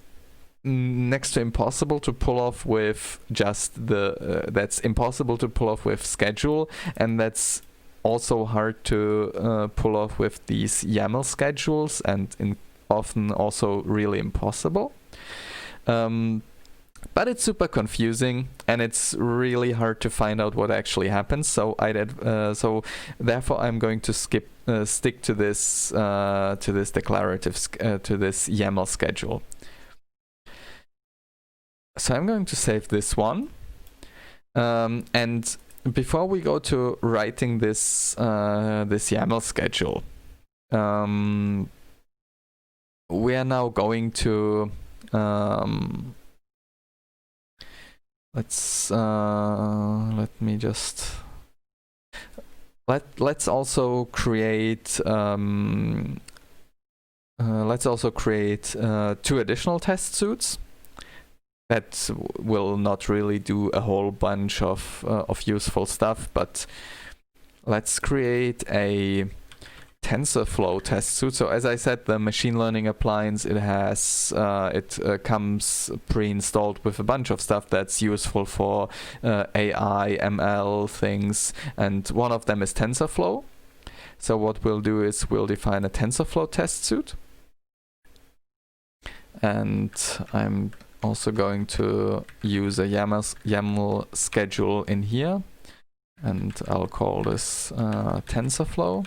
next to impossible to pull off with just that's impossible to pull off with schedule, and that's also hard to pull off with these YAML schedules, and often also really impossible. But it's super confusing, and it's really hard to find out what actually happens. So therefore I'm going to stick to this declarative to this YAML schedule. So I'm going to save this one, and before we go to writing this YAML schedule, we are now going to let's also create 2 additional test suites that will not really do a whole bunch of useful stuff, but let's create a TensorFlow test suite. So as I said, the machine learning appliance, it has comes pre-installed with a bunch of stuff that's useful for AI, ML things, and one of them is TensorFlow. So what we'll do is we'll define a TensorFlow test suite, and I'm also going to use a YAML schedule in here. and I'll call this TensorFlow.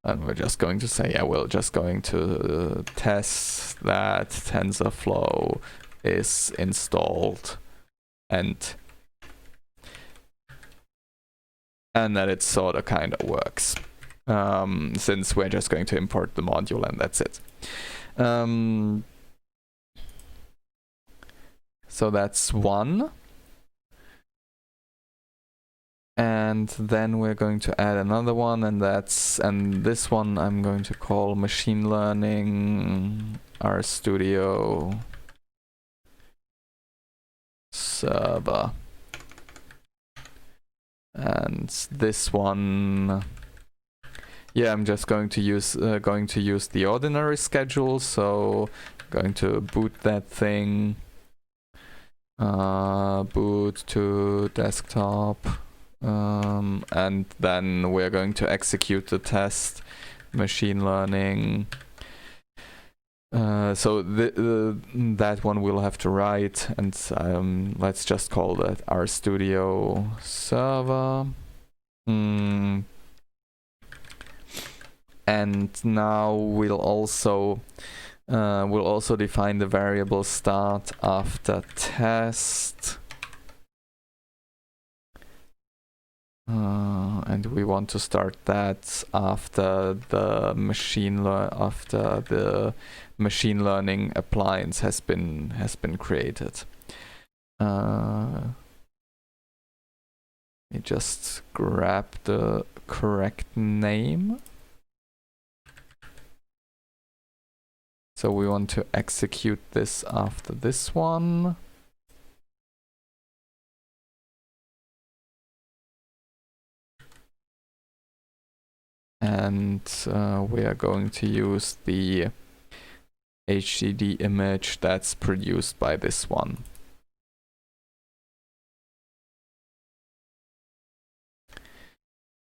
And we're just going to say, yeah, we're just going to test that TensorFlow is installed and that it sort of kind of works, since we're just going to import the module and that's it. So that's one. And then we're going to add another one, and this one I'm going to call Machine Learning RStudio Server. And this one, yeah, I'm just going to use the ordinary schedule. So I'm going to boot that thing, boot to desktop. And then we're going to execute the test machine learning. So that one we'll have to write, and let's just call that RStudio Server. And now we'll also define the variable start after test. And we want to start that after the machine learning appliance has been created. Let me just grab the correct name. So we want to execute this after this one. And we are going to use the HDD image that's produced by this one.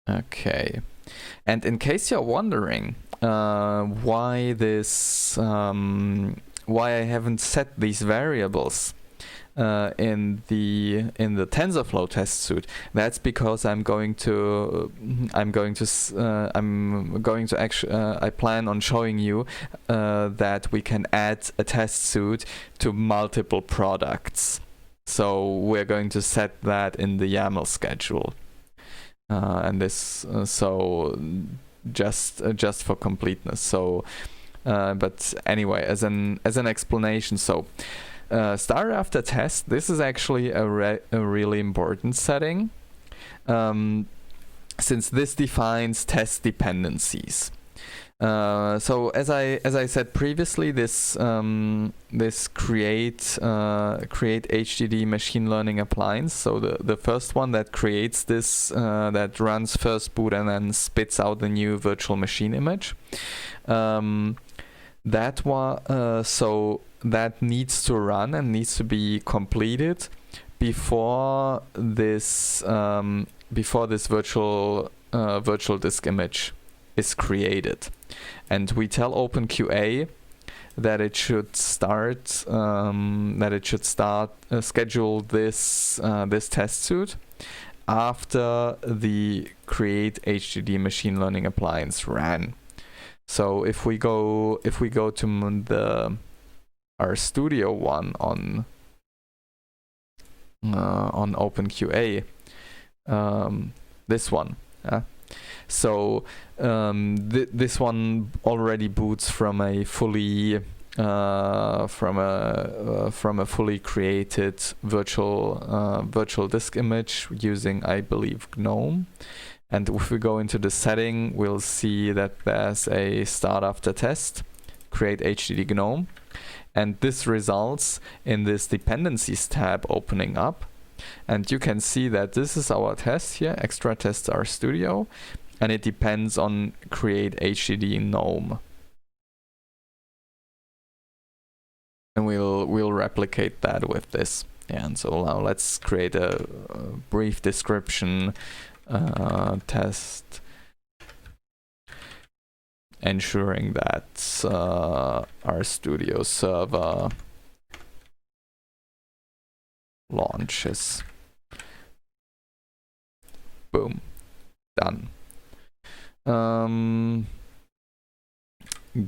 Okay, and in case you're wondering why I haven't set these variables in the TensorFlow test suite, that's because I plan on showing you that we can add a test suite to multiple products. So we're going to set that in the YAML schedule, and this so just for completeness. So, but anyway, as an explanation, so. Start after test, this is actually a really important setting, since this defines test dependencies. So as I said previously, this create HDD machine learning appliance. So the first one that creates this, that runs first boot and then spits out the new virtual machine image. That one, so that needs to run and needs to be completed before this virtual disk image is created, and we tell openQA that it should start schedule this test suite after the create HDD machine learning appliance ran. So if we go to the RStudio one on openQA, this one. So this one already boots from a fully fully created virtual disk image using, I believe, GNOME. And if we go into the setting, we'll see that there's a start after test, create HDD GNOME. And this results in this dependencies tab opening up. And you can see that this is our test here, extra test RStudio, and it depends on create HDD GNOME. And we'll replicate that with this. Yeah, and so now let's create a brief description. Test ensuring that RStudio server launches. Boom. Done.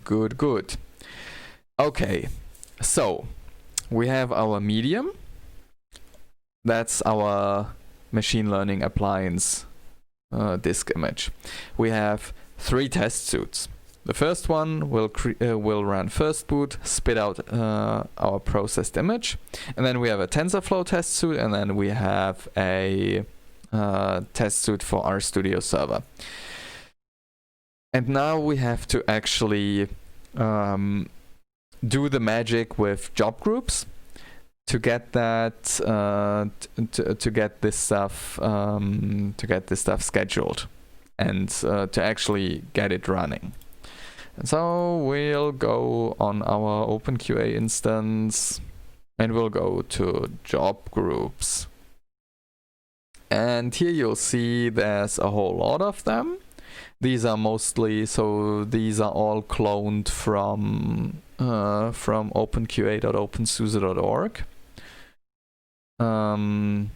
Good. Okay, so we have our medium. That's our machine learning appliance disk image. We have 3 test suits. The first one will run first boot, spit out our processed image, and then we have a TensorFlow test suite, and then we have a test suite for RStudio server. And now we have to actually do the magic with job groups to get that to get this stuff scheduled and to actually get it running. And so we'll go on our openQA instance and we'll go to job groups. And here you'll see there's a whole lot of them. These are mostly, so these are all cloned from openqa.opensuse.org. And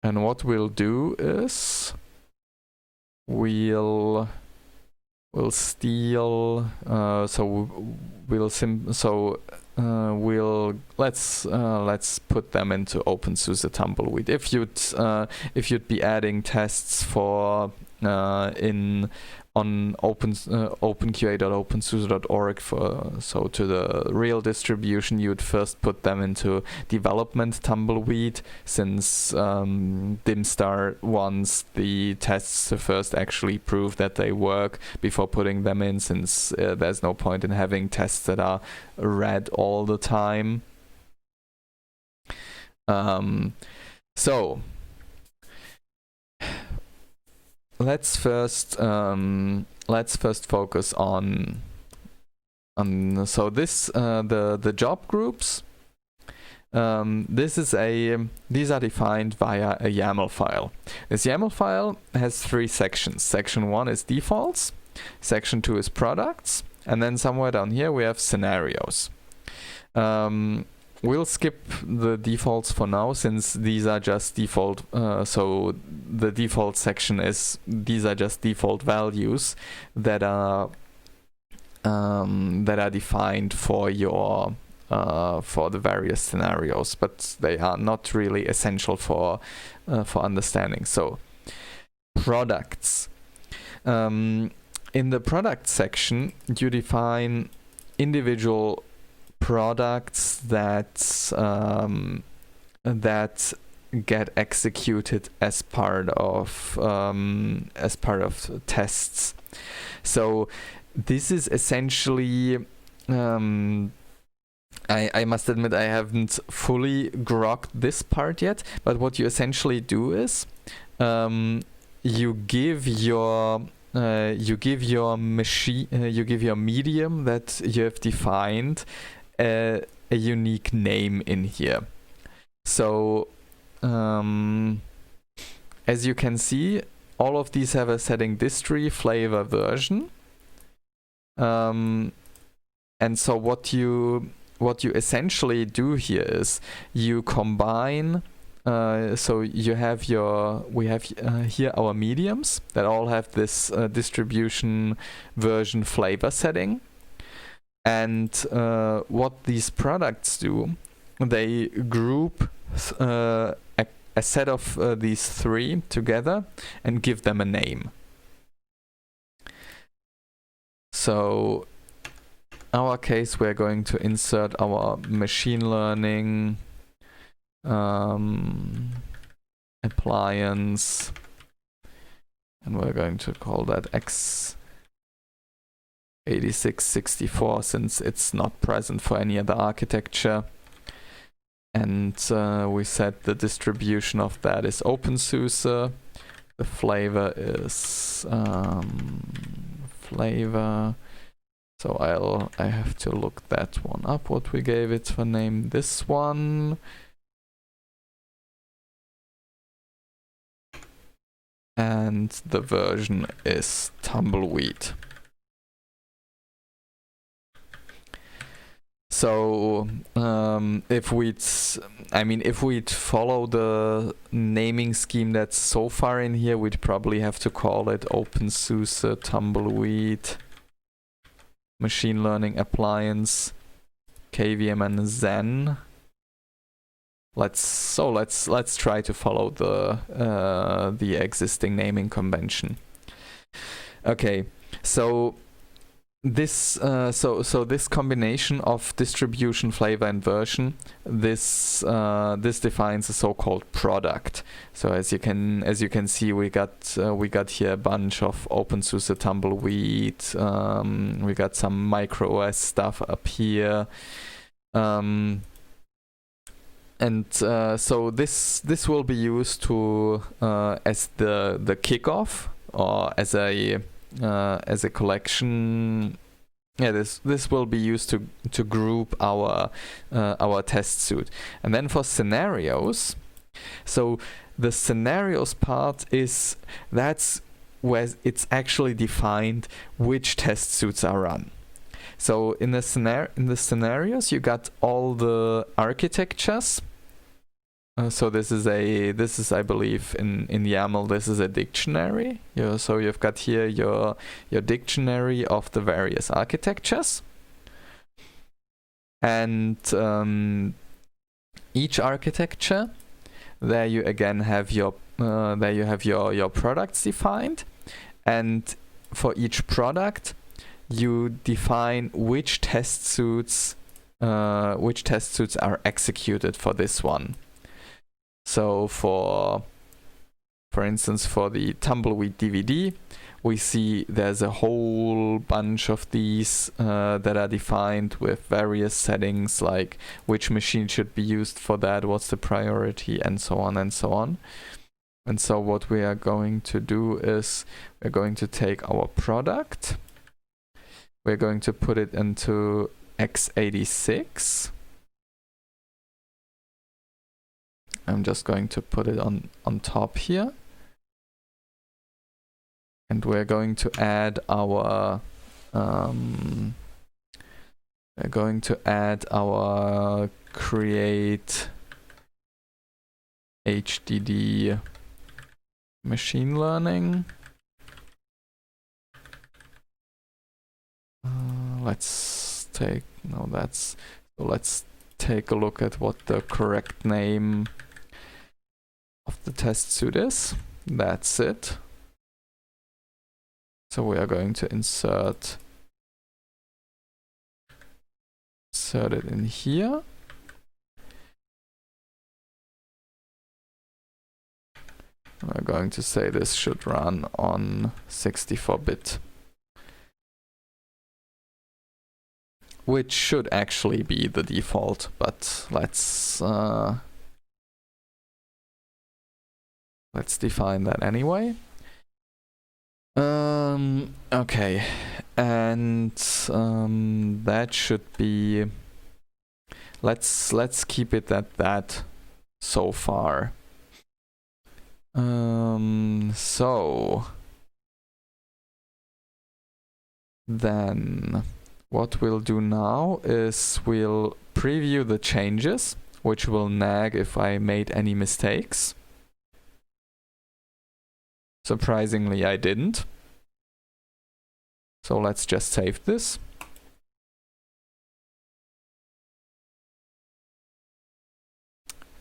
what we'll do is we'll steal. Let's put them into openSUSE tumbleweed. If you'd be adding tests for on openqa.opensuse.org to the real distribution, you'd first put them into development tumbleweed, since DimStar wants the tests to first actually prove that they work before putting them in, since there's no point in having tests that are read all the time. So let's first focus on so this the job groups. These are defined via a YAML file. This YAML file has 3 sections. Section 1 is defaults, section 2 is products, and then somewhere down here we have scenarios. We'll skip the defaults for now, since these are just default. So the default section is, these are just default values that are defined for your for the various scenarios, but they are not really essential for understanding. So products. In the product section, you define individual products that get executed as part of tests. So this is essentially, I must admit I haven't fully grokked this part yet, but what you essentially do is you give your machine, you give your medium that you have defined a unique name in here. So as you can see, all of these have a setting distri, flavor, version. And so what you essentially do here is you combine. So we have here our mediums that all have this distribution, version, flavor setting. And what these products do, they group a set of these 3 together and give them a name. So in our case, we're going to insert our machine learning appliance, and we're going to call that x86-64, since it's not present for any other architecture. And we set the distribution of that is openSUSE. The flavor is flavor. So I have to look that one up, what we gave it for name. This one. And the version is tumbleweed. So if we'd follow the naming scheme that's so far in here, we'd probably have to call it openSUSE Tumbleweed Machine Learning Appliance KVM and Zen. Let's try to follow the existing naming convention. Okay, so this this combination of distribution, flavor, and version, this defines a so-called product. So as you can see, we got here a bunch of openSUSE Tumbleweed. We got some micro OS stuff up here. So this will be used to as the kickoff, or as a collection. Yeah, this will be used to group our test suite. And then for scenarios, so the scenarios part that's where it's actually defined which test suites are run. So in the scenarios, you got all the architectures. So this is I believe in YAML, this is a dictionary. So you've got here your dictionary of the various architectures, and each architecture, there you again have your products defined, and for each product you define which test suites are executed for this one. So for instance, for the Tumbleweed DVD, we see there's a whole bunch of these that are defined with various settings, like which machine should be used for that, what's the priority, and so on and so on. And so what we are going to do is we're going to take our product, we're going to put it into x86. I'm just going to put it on top here. And we're going to add our create HDD machine learning. Let's take a look at what the correct name of the test suite is. That's it. So we are going to insert it in here. We're going to say this should run on 64-bit. Which should actually be the default, but let's define that anyway. Okay, and that should be. Let's keep it at that so far. So then what we'll do now is we'll preview the changes, which will nag if I made any mistakes. Surprisingly, I didn't. So let's just save this.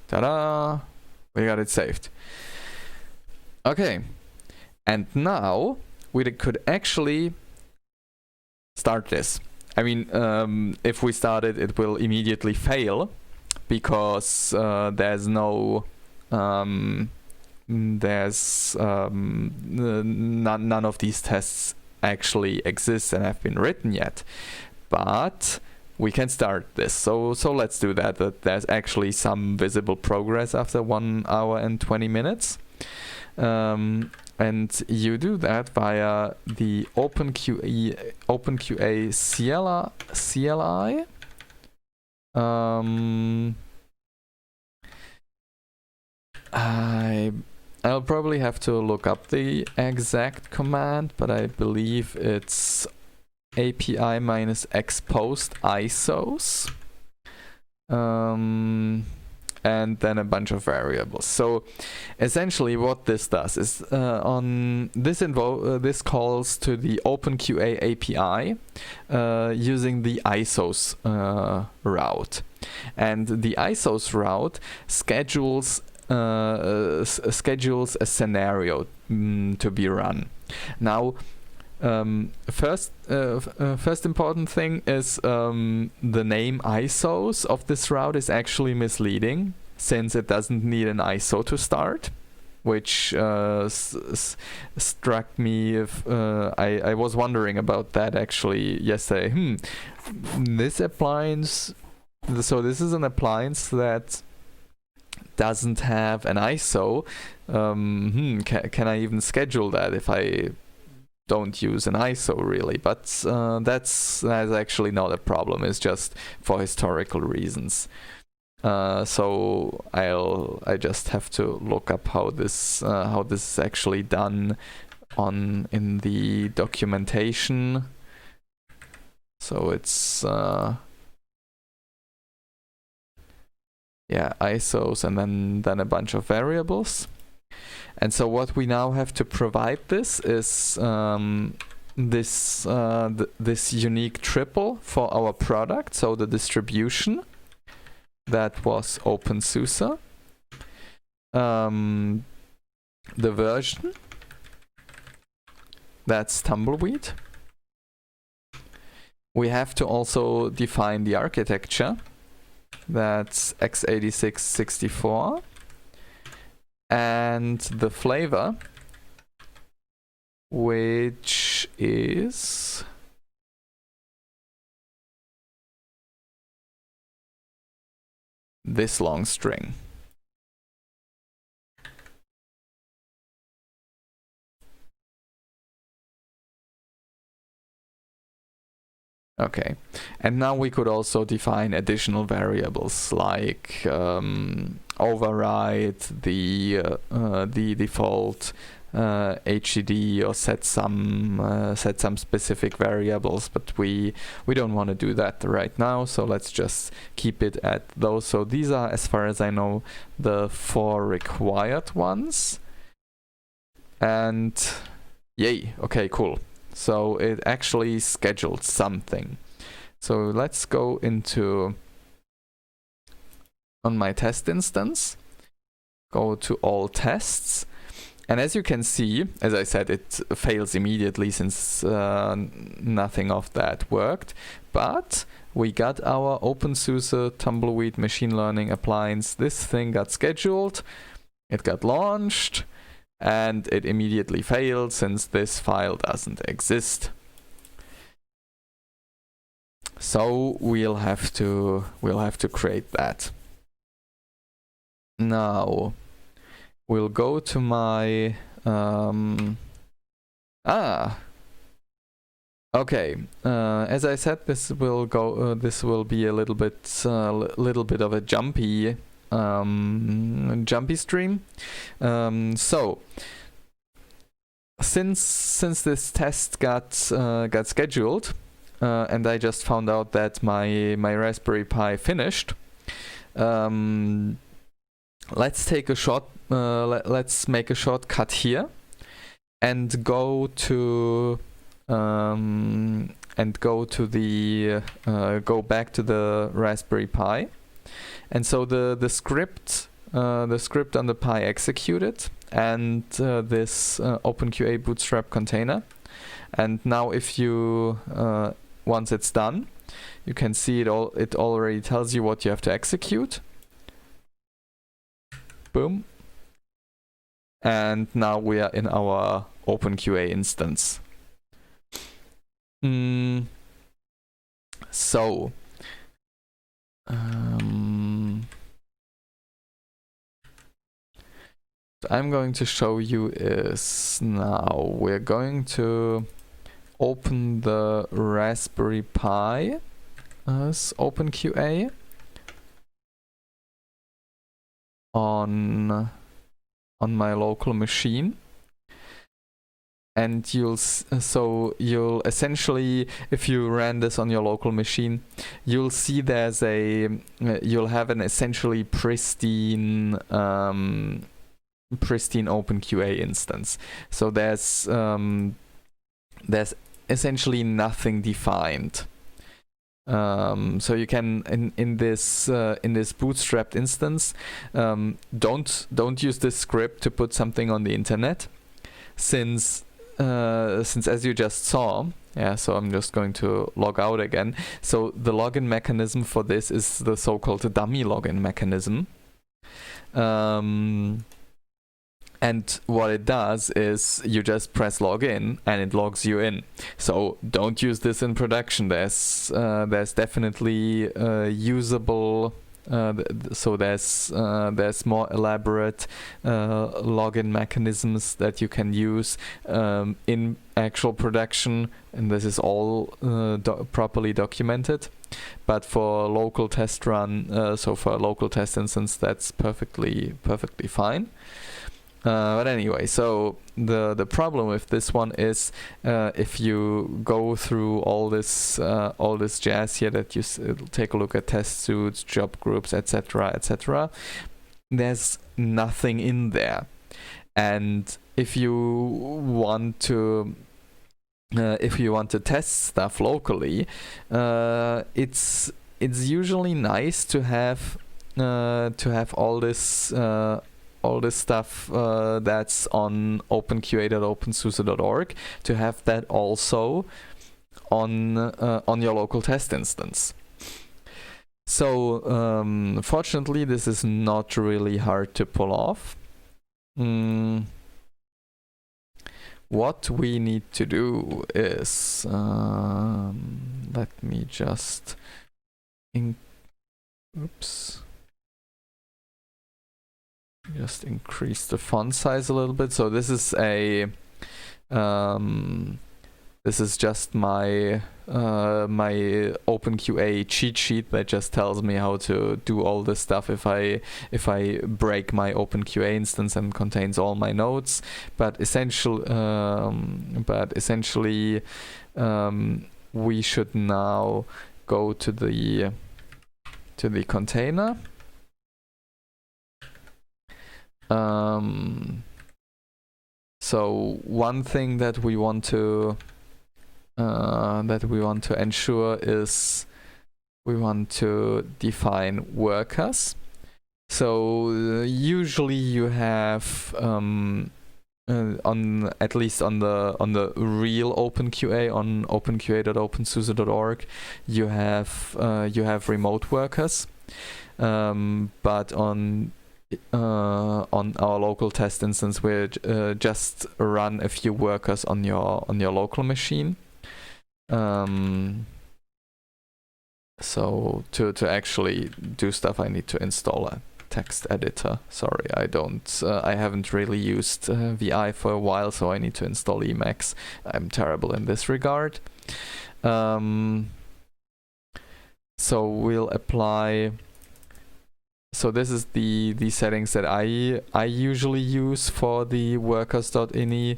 Ta-da! We got it saved. Okay. And now we could actually start this. I mean, if we start it, it will immediately fail because there's no none of these tests actually exist and have been written yet. But we can start this. So let's do that. There's actually some visible progress after 1 hour and 20 minutes. And you do that via the openQA CLI. I'll probably have to look up the exact command, but I believe it's API-expose ISOs. and then a bunch of variables. So essentially what this does is this calls to the openQA API using the ISOs route. And the ISOs route schedules a scenario to be run. Now, first important thing is the name ISOs of this route is actually misleading, since it doesn't need an ISO to start, which struck me. If I was wondering about that actually yesterday. This appliance, so this is an appliance that doesn't have an ISO. Can I even schedule that if I don't use an ISO really? But that's actually not a problem. It's just for historical reasons. So I just have to look up how this is actually done in the documentation. So it's ISOs and then a bunch of variables. And so what we now have to provide this is this unique triple for our product. So the distribution, that was openSUSE. The version, that's Tumbleweed. We have to also define the architecture. That's x86-64. And the flavor, which is this long string. Okay, and now we could also define additional variables like override the default HDD or set some specific variables, but we don't want to do that right now, so let's just keep it at those. So these are, as far as I know, the 4 required ones. And yay, okay, cool. So it actually scheduled something. So let's go on my test instance, go to all tests. And as you can see, as I said, it fails immediately since nothing of that worked. But we got our openSUSE Tumbleweed machine learning appliance. This thing got scheduled, it got launched, and it immediately failed since this file doesn't exist. So we'll have to create that. Now we'll go to my okay. As I said, this will be a little bit of a jumpy stream. So since this test got scheduled, and I just found out that my Raspberry Pi finished, let's take a short let's make a shortcut here and go to go back to the Raspberry Pi. And so the script on the Pi executed, and this openQA bootstrap container. And now if you once it's done, you can see it already tells you what you have to execute. Boom. And now we are in our openQA instance. So I'm going to show you is now we're going to open the Raspberry Pi as openQA on my local machine. and you'll essentially, if you ran this on your local machine, you'll see there's you'll have an essentially pristine openQA instance. So there's essentially nothing defined. So you can in this bootstrapped instance, don't use this script to put something on the internet, since as you just saw, so I'm just going to log out again. So the login mechanism for this is the so-called dummy login mechanism. And what it does is you just press login and it logs you in. So don't use this in production. There's definitely usable. So there's more elaborate login mechanisms that you can use in actual production, and this is all properly documented. But for local test run, so for a local test instance, that's perfectly fine. But anyway, so the problem with this one is if you go through all this jazz here, that you take a look at test suites, job groups, etc., there's nothing in there. And if you want to test stuff locally, it's usually nice to have all this stuff that's on openQA.opensuse.org, to have that also on your local test instance. So fortunately, this is not really hard to pull off. What we need to do is let me just just increase the font size a little bit. So this is just my openQA cheat sheet that just tells me how to do all this stuff if I break my openQA instance, and contains all my nodes. But essentially, we should now go to the container. So one thing that we want to ensure is we want to define workers. So usually you have at least on the real openQA, on openQA.opensuse.org, you have remote workers, but on our local test instance, we just run a few workers on your local machine. So to actually do stuff, I need to install a text editor. Sorry, I haven't really used VI for a while, so I need to install Emacs. I'm terrible in this regard. So we'll apply. So this is the settings that I usually use for the workers.ini.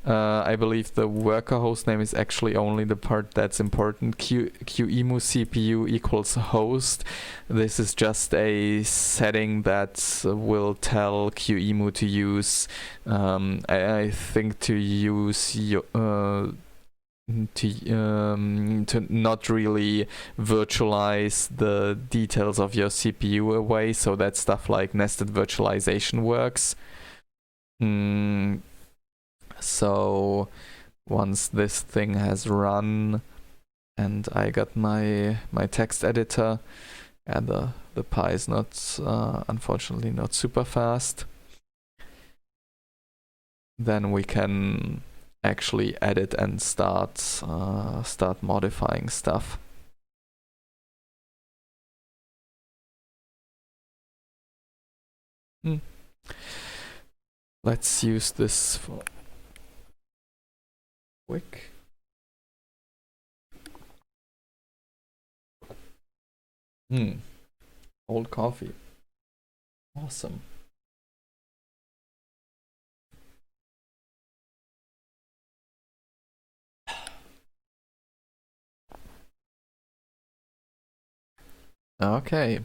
I believe the worker hostname is actually only the part that's important. QEMU CPU equals host. This is just a setting that will tell QEMU to use, I think, to use to not really virtualize the details of your CPU away, so that stuff like nested virtualization works. So once this thing has run and I got my text editor, and the Pi is not unfortunately not super fast, then we can actually edit and start modifying stuff. Let's use this for quick. Old coffee. Awesome. Okay.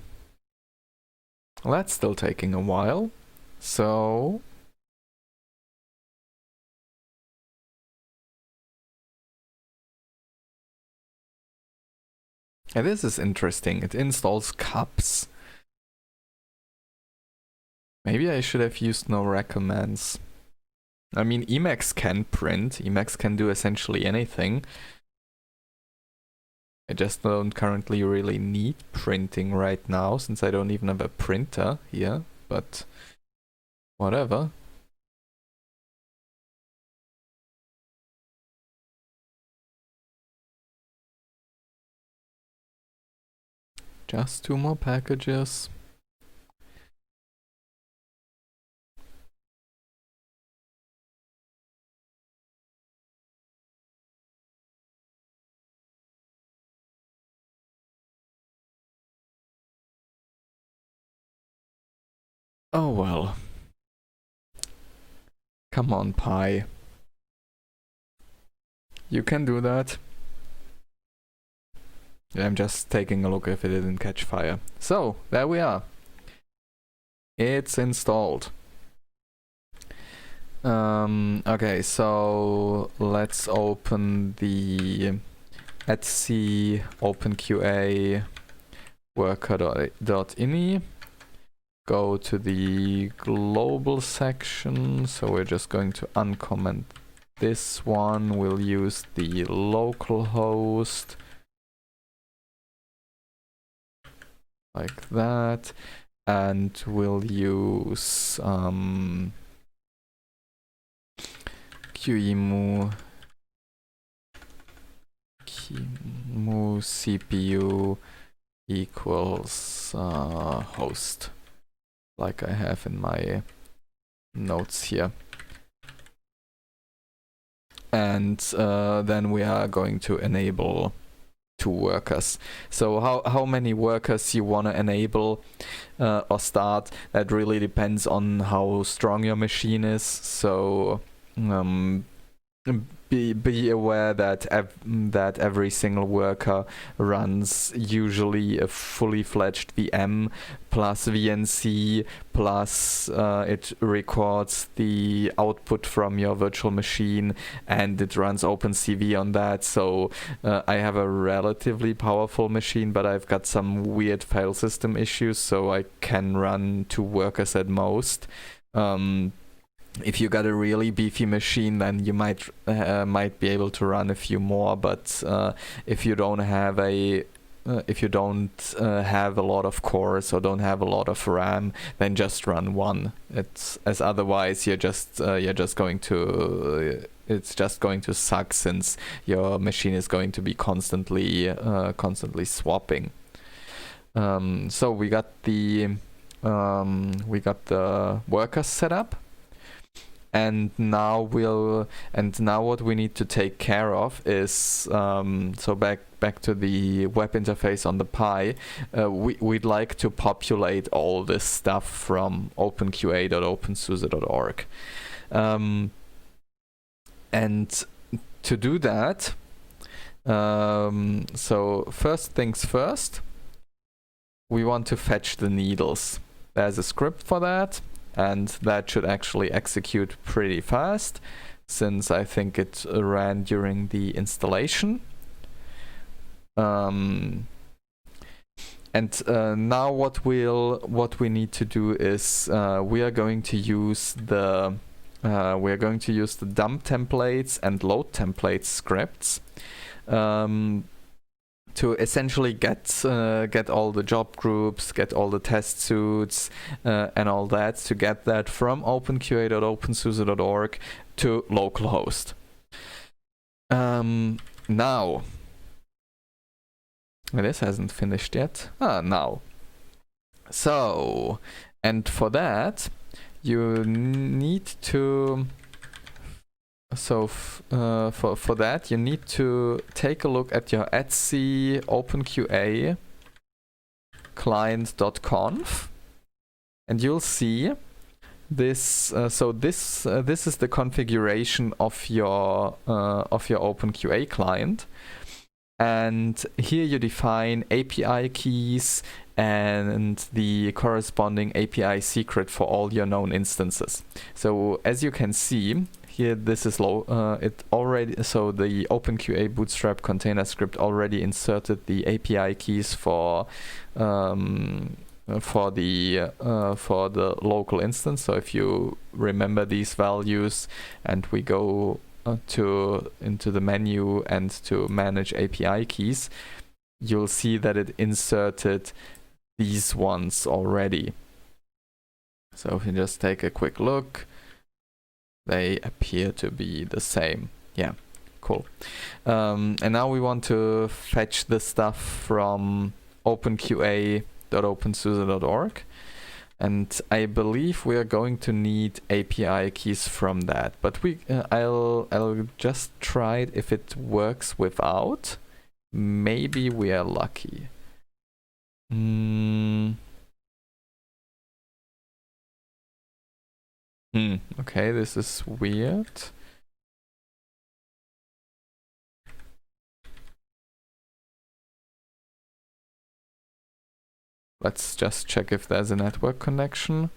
Well, that's still taking a while. So yeah, this is interesting. It installs cups. Maybe I should have used no recommends. I mean, Emacs can print. Emacs can do essentially anything. I just don't currently really need printing right now, since I don't even have a printer here, but whatever. Just 2 more packages. Oh well. Come on, Pi. You can do that. Yeah, I'm just taking a look if it didn't catch fire. So, there we are. It's installed. Okay, so let's open the etc openQA worker.ini. Go to the global section. So we're just going to uncomment this one. We'll use the local host. Like that. And we'll use QEMU CPU equals host, like I have in my notes here. And then we are going to enable 2 workers. So how many workers you want to enable or start, that really depends on how strong your machine is. So be aware that that every single worker runs usually a fully fledged VM plus VNC plus it records the output from your virtual machine and it runs openCV on that. So I have a relatively powerful machine, but I've got some weird file system issues, so I can run 2 workers at most. If you got a really beefy machine, then you might be able to run a few more. But if you don't have a lot of cores or don't have a lot of RAM, then just run 1. It's as otherwise you're just going to it's just going to suck, since your machine is going to be constantly swapping. So we got the workers set up. And now what we need to take care of is so back to the web interface on the Pi. We'd like to populate all this stuff from openqa.opensuse.org, and to do that, so first things first, we want to fetch the needles. There's a script for that. And that should actually execute pretty fast, since I think it ran during the installation. And now what we need to do is we are going to use the dump templates and load templates scripts to essentially get all the job groups, get all the test suites, and all that, to get that from openqa.opensuse.org to localhost. Now, this hasn't finished yet. Now. So, and for that, you need to. So for that, you need to take a look at your etc openqa client.conf, and you'll see this. This is the configuration of your openQA client, and here you define API keys and the corresponding API secret for all your known instances. So as you can see here, this is it already, so the openQA bootstrap container script already inserted the API keys for the local instance. So if you remember these values and we go into the menu and to manage API keys, you'll see that it inserted these ones already. So if you just take a quick look, they appear to be the same. Yeah, cool. And now we want to fetch the stuff from openqa.opensuse.org. And I believe we are going to need API keys from that. But I'll just try it if it works without. Maybe we are lucky. Okay, this is weird. Let's just check if there's a network connection.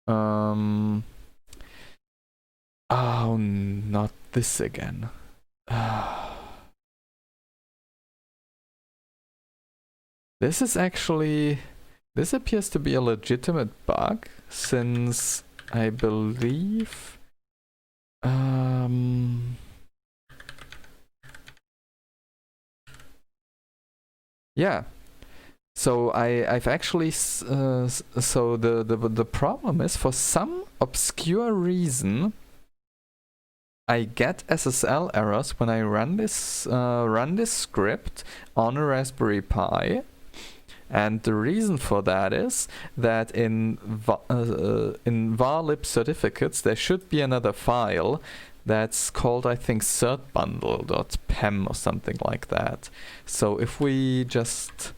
Oh, not this again. This appears to be a legitimate bug, since I believe yeah. So I've actually so the problem is, for some obscure reason I get SSL errors when I run this script on a Raspberry Pi. And the reason for that is that in varlib certificates there should be another file that's called, I think, certbundle.pem or something like that. So if we just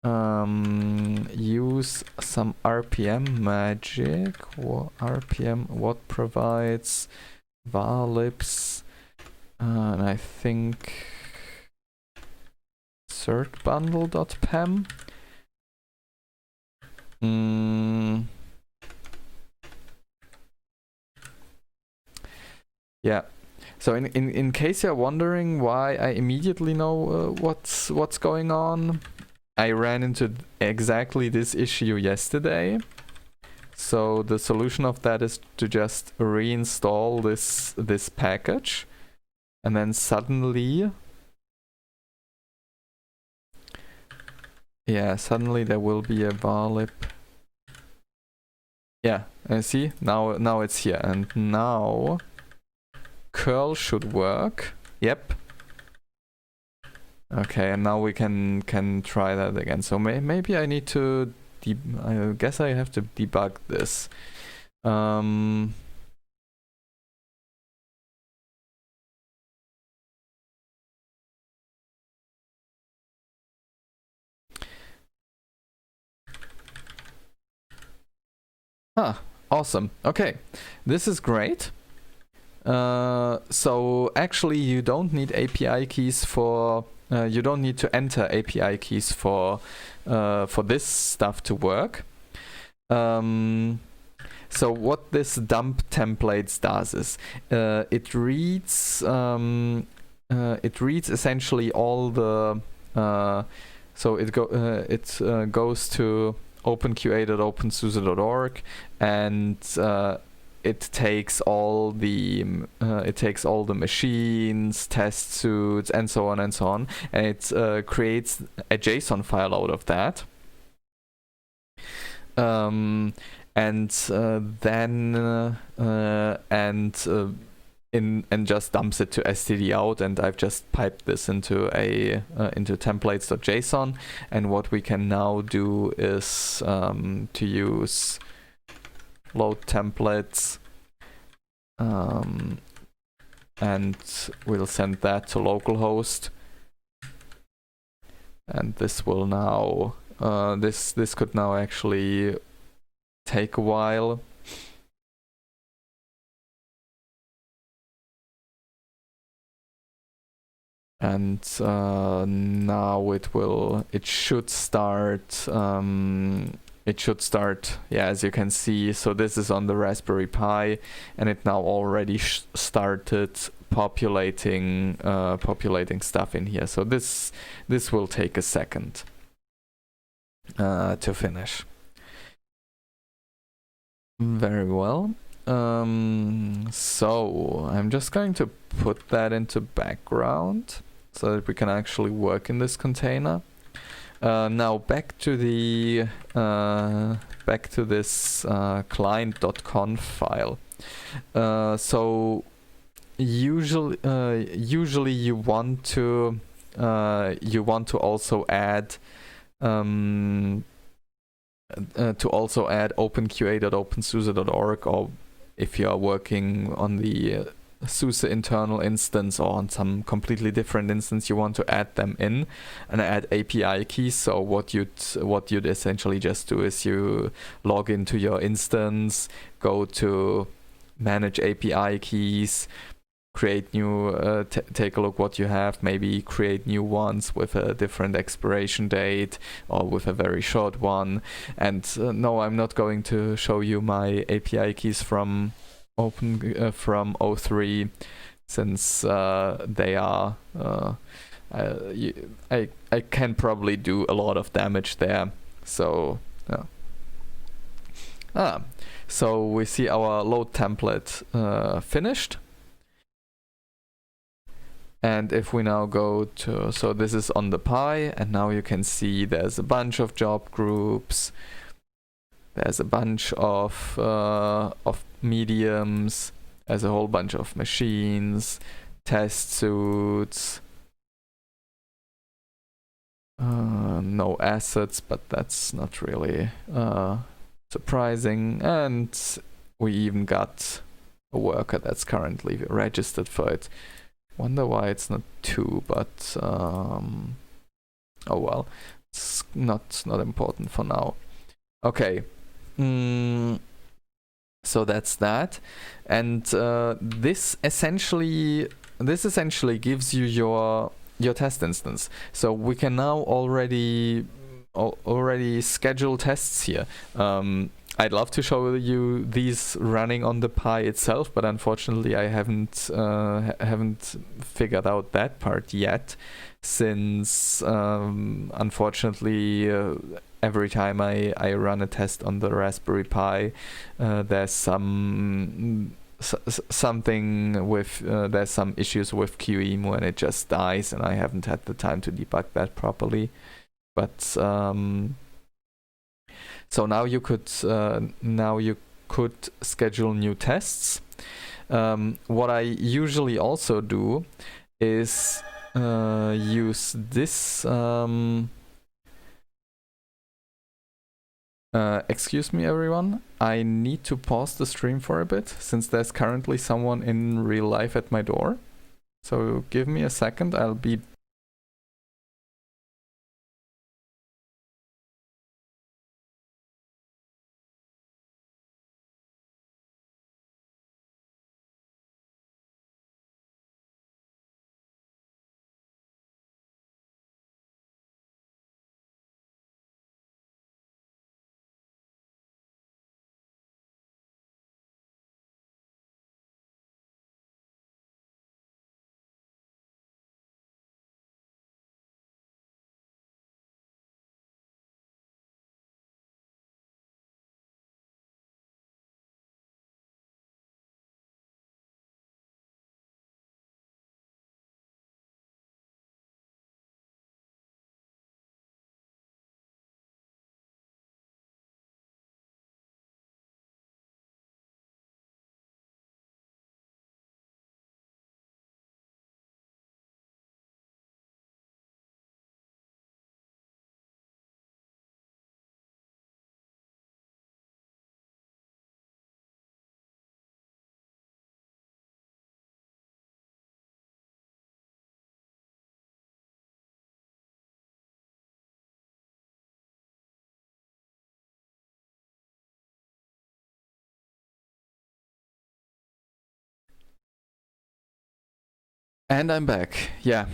use some RPM magic, what provides varlibs, and I think certbundle.pem. Yeah. So in case you're wondering why I immediately know what's going on, I ran into exactly this issue yesterday. So the solution of that is to just reinstall this package, and then suddenly there will be a varlib. Yeah, see, now it's here, and now curl should work. Yep. Okay, and now we can try that again. So maybe I need to I guess I have to debug this. Awesome. Okay, this is great. So actually you don't need API keys for you don't need to enter API keys for this stuff to work. So what this dump templates does is it reads essentially all the so it goes to openqa.opensuse.org, and it takes all the machines, test suits, and so on, and it creates a JSON file out of that, and just dumps it to std out, and I've just piped this into templates.json, and what we can now do is to use load templates, and we'll send that to localhost, and this will now this could now actually take a while. And now it should start, yeah, as you can see. So this is on the Raspberry Pi, and it now already started populating stuff in here. So this will take a second to finish. Very well. So I'm just going to put that into background so that we can actually work in this container. Now back to the this client.conf file. So usually you want to also add openqa.opensuse.org, or if you are working on the SUSE internal instance or on some completely different instance, you want to add them in and add API keys. So what you'd essentially just do is you log into your instance, go to manage API keys, create new, take a look what you have, maybe create new ones with a different expiration date or with a very short one. And no, I'm not going to show you my API keys from from O3, since they are I can probably do a lot of damage there. So so we see our load template finished. And if we now go to, so this is on the Pi, and now you can see there's a bunch of job groups, there's a bunch of mediums, there's a whole bunch of machines, test suits, no assets, but that's not really surprising. And we even got a worker that's currently registered for it. Wonder why it's not 2, but oh well, it's not important for now. Okay, so that's that, and this essentially gives you your test instance. So we can now already schedule tests here. I'd love to show you these running on the Pi itself, but unfortunately I haven't figured out that part yet, since unfortunately every time I run a test on the Raspberry Pi, there's some issues with QEMU and it just dies, and I haven't had the time to debug that properly. But so now you could schedule new tests. What I usually also do is use this. Excuse me, everyone. I need to pause the stream for a bit, since there's currently someone in real life at my door. So give me a second. I'll be And I'm back. Yeah.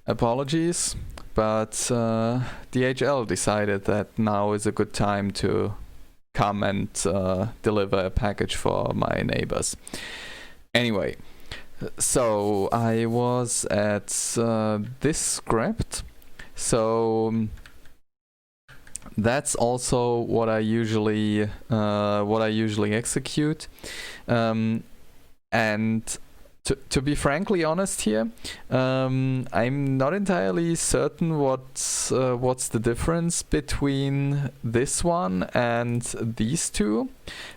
Apologies, but DHL decided that now is a good time to come and deliver a package for my neighbors. Anyway, so I was at this script. So that's also what I usually execute. And to be frankly honest here, I'm not entirely certain what's the difference between this one and these two,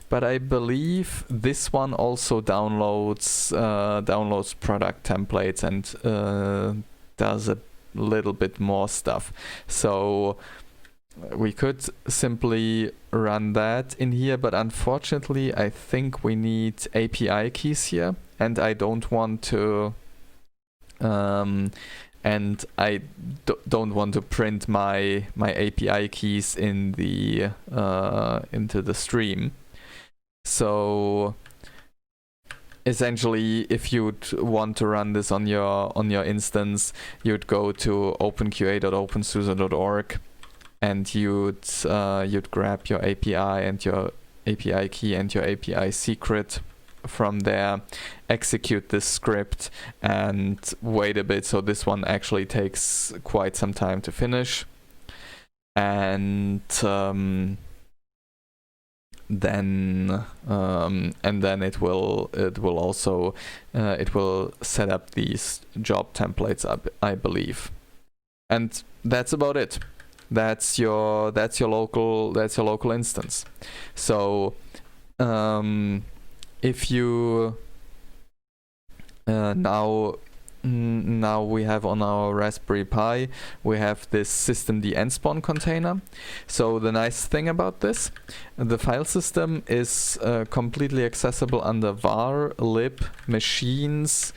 but I believe this one also downloads product templates and does a little bit more stuff. So we could simply run that in here, but unfortunately I think we need API keys here, and I don't want to don't want to print my API keys in the into the stream. So essentially, if you'd want to run this on your instance, you'd go to openqa.opensuse.org and you'd grab your API and your API key and your API secret from there, execute this script, and wait a bit. So this one actually takes quite some time to finish, and then it will also it will set up these job templates up, I believe, and that's about it. That's your local instance. So if you now we have on our Raspberry Pi, we have this systemd nspawn container. So the nice thing about this, the file system is completely accessible under var lib machines.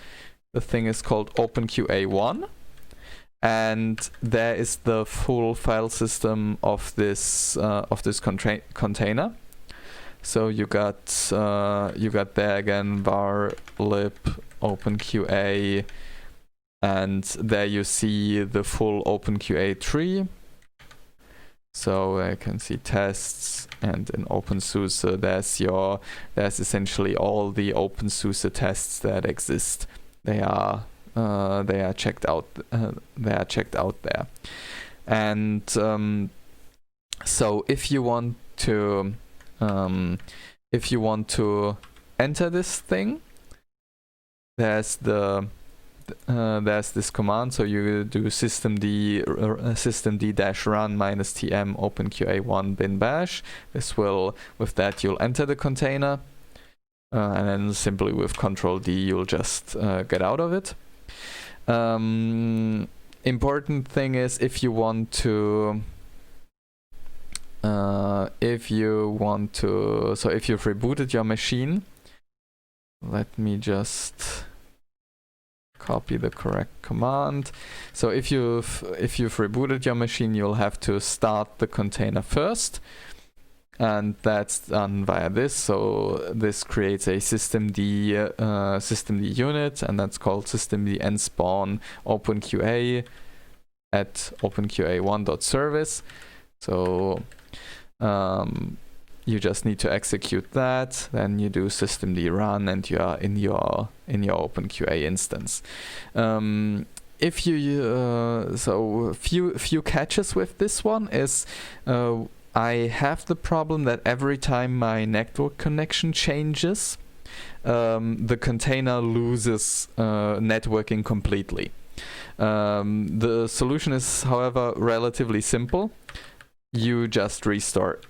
The thing is called openQA1. And there is the full file system of this container. So you got there again var lib openQA, and there you see the full openQA tree. So I can see tests, and in openSUSE there's essentially all the openSUSE tests that exist. They are checked out. There, and so if you want to enter this thing, there's this command. So you do systemd -run -tm openqa1 bin bash. With that you'll enter the container, and then simply with Ctrl-D you'll just get out of it. Important thing is, if you've rebooted your machine, let me just copy the correct command. So if you've rebooted your machine, you'll have to start the container first, and that's done via this. So this creates a systemd unit, and that's called systemd nspawn openqa at openqa1.service. So you just need to execute that, then you do systemd run, and you are in your openQA instance. If you so few catches with this one is, I have the problem that every time my network connection changes, the container loses networking completely. The solution is, however, relatively simple. You just restart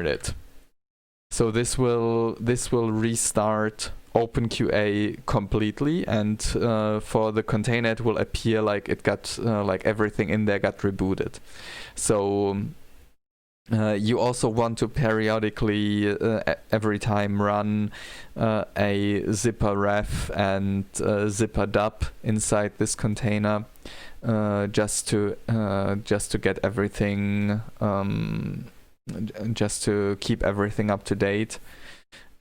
it. So this will restart openQA completely, and for the container it will appear like it got like everything in there got rebooted. So you also want to periodically every time run a zipper ref and zipper dub inside this container, just to get everything, just to keep everything up to date.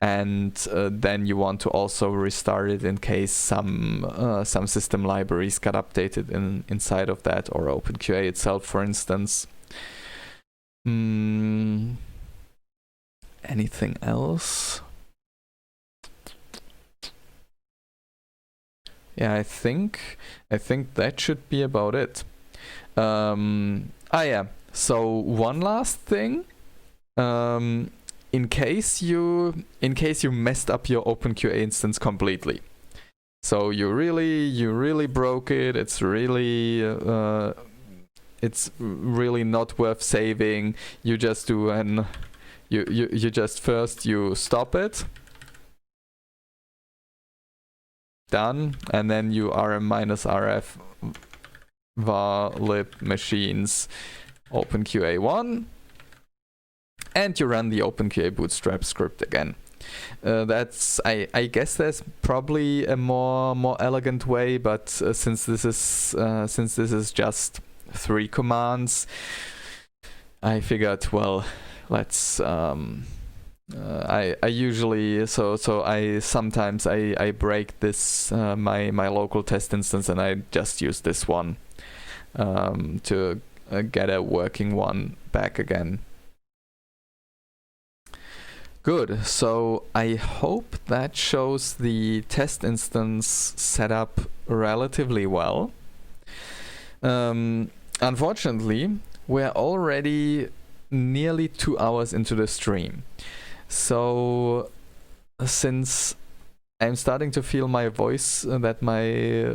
and then you want to also restart it in case some system libraries got updated inside of that, or openQA itself, for instance. Anything else? Yeah, I think that should be about it. Yeah. So one last thing. In case you messed up your openQA instance completely, so you really broke it. It's really not worth saving. You just do you just first you stop it. Done, and then you rm-rf var lib machines openQA1, and you run the openQA bootstrap script again. That's I guess there's probably a more elegant way, but since this is just 3 commands, I figured, well, let's I usually sometimes I break this my local test instance, and I just use this one to get a working one back again. Good. So I hope that shows the test instance setup relatively well. Unfortunately, we're already nearly 2 hours into the stream. So since I'm starting to feel my voice, that my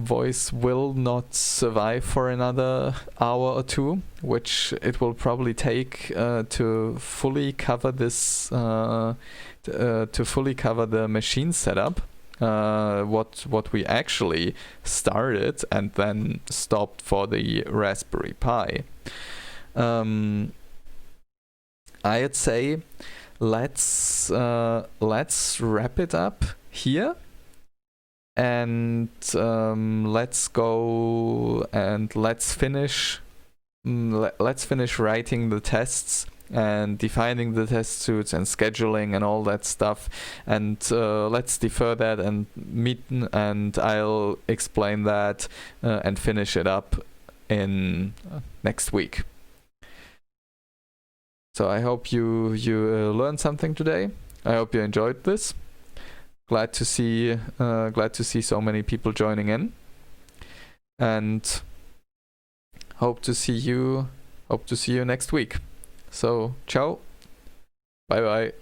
voice will not survive for another hour or 2, which it will probably take to fully cover this, to fully cover the machine setup, what we actually started and then stopped for the Raspberry Pi. I'd say let's wrap it up here, and let's go and let's finish writing the tests and defining the test suites and scheduling and all that stuff, and let's defer that and meet, and I'll explain that and finish it up in next week. So I hope you learned something today. I hope you enjoyed this. Glad to see so many people joining in, and hope to see you next week. So ciao, bye bye.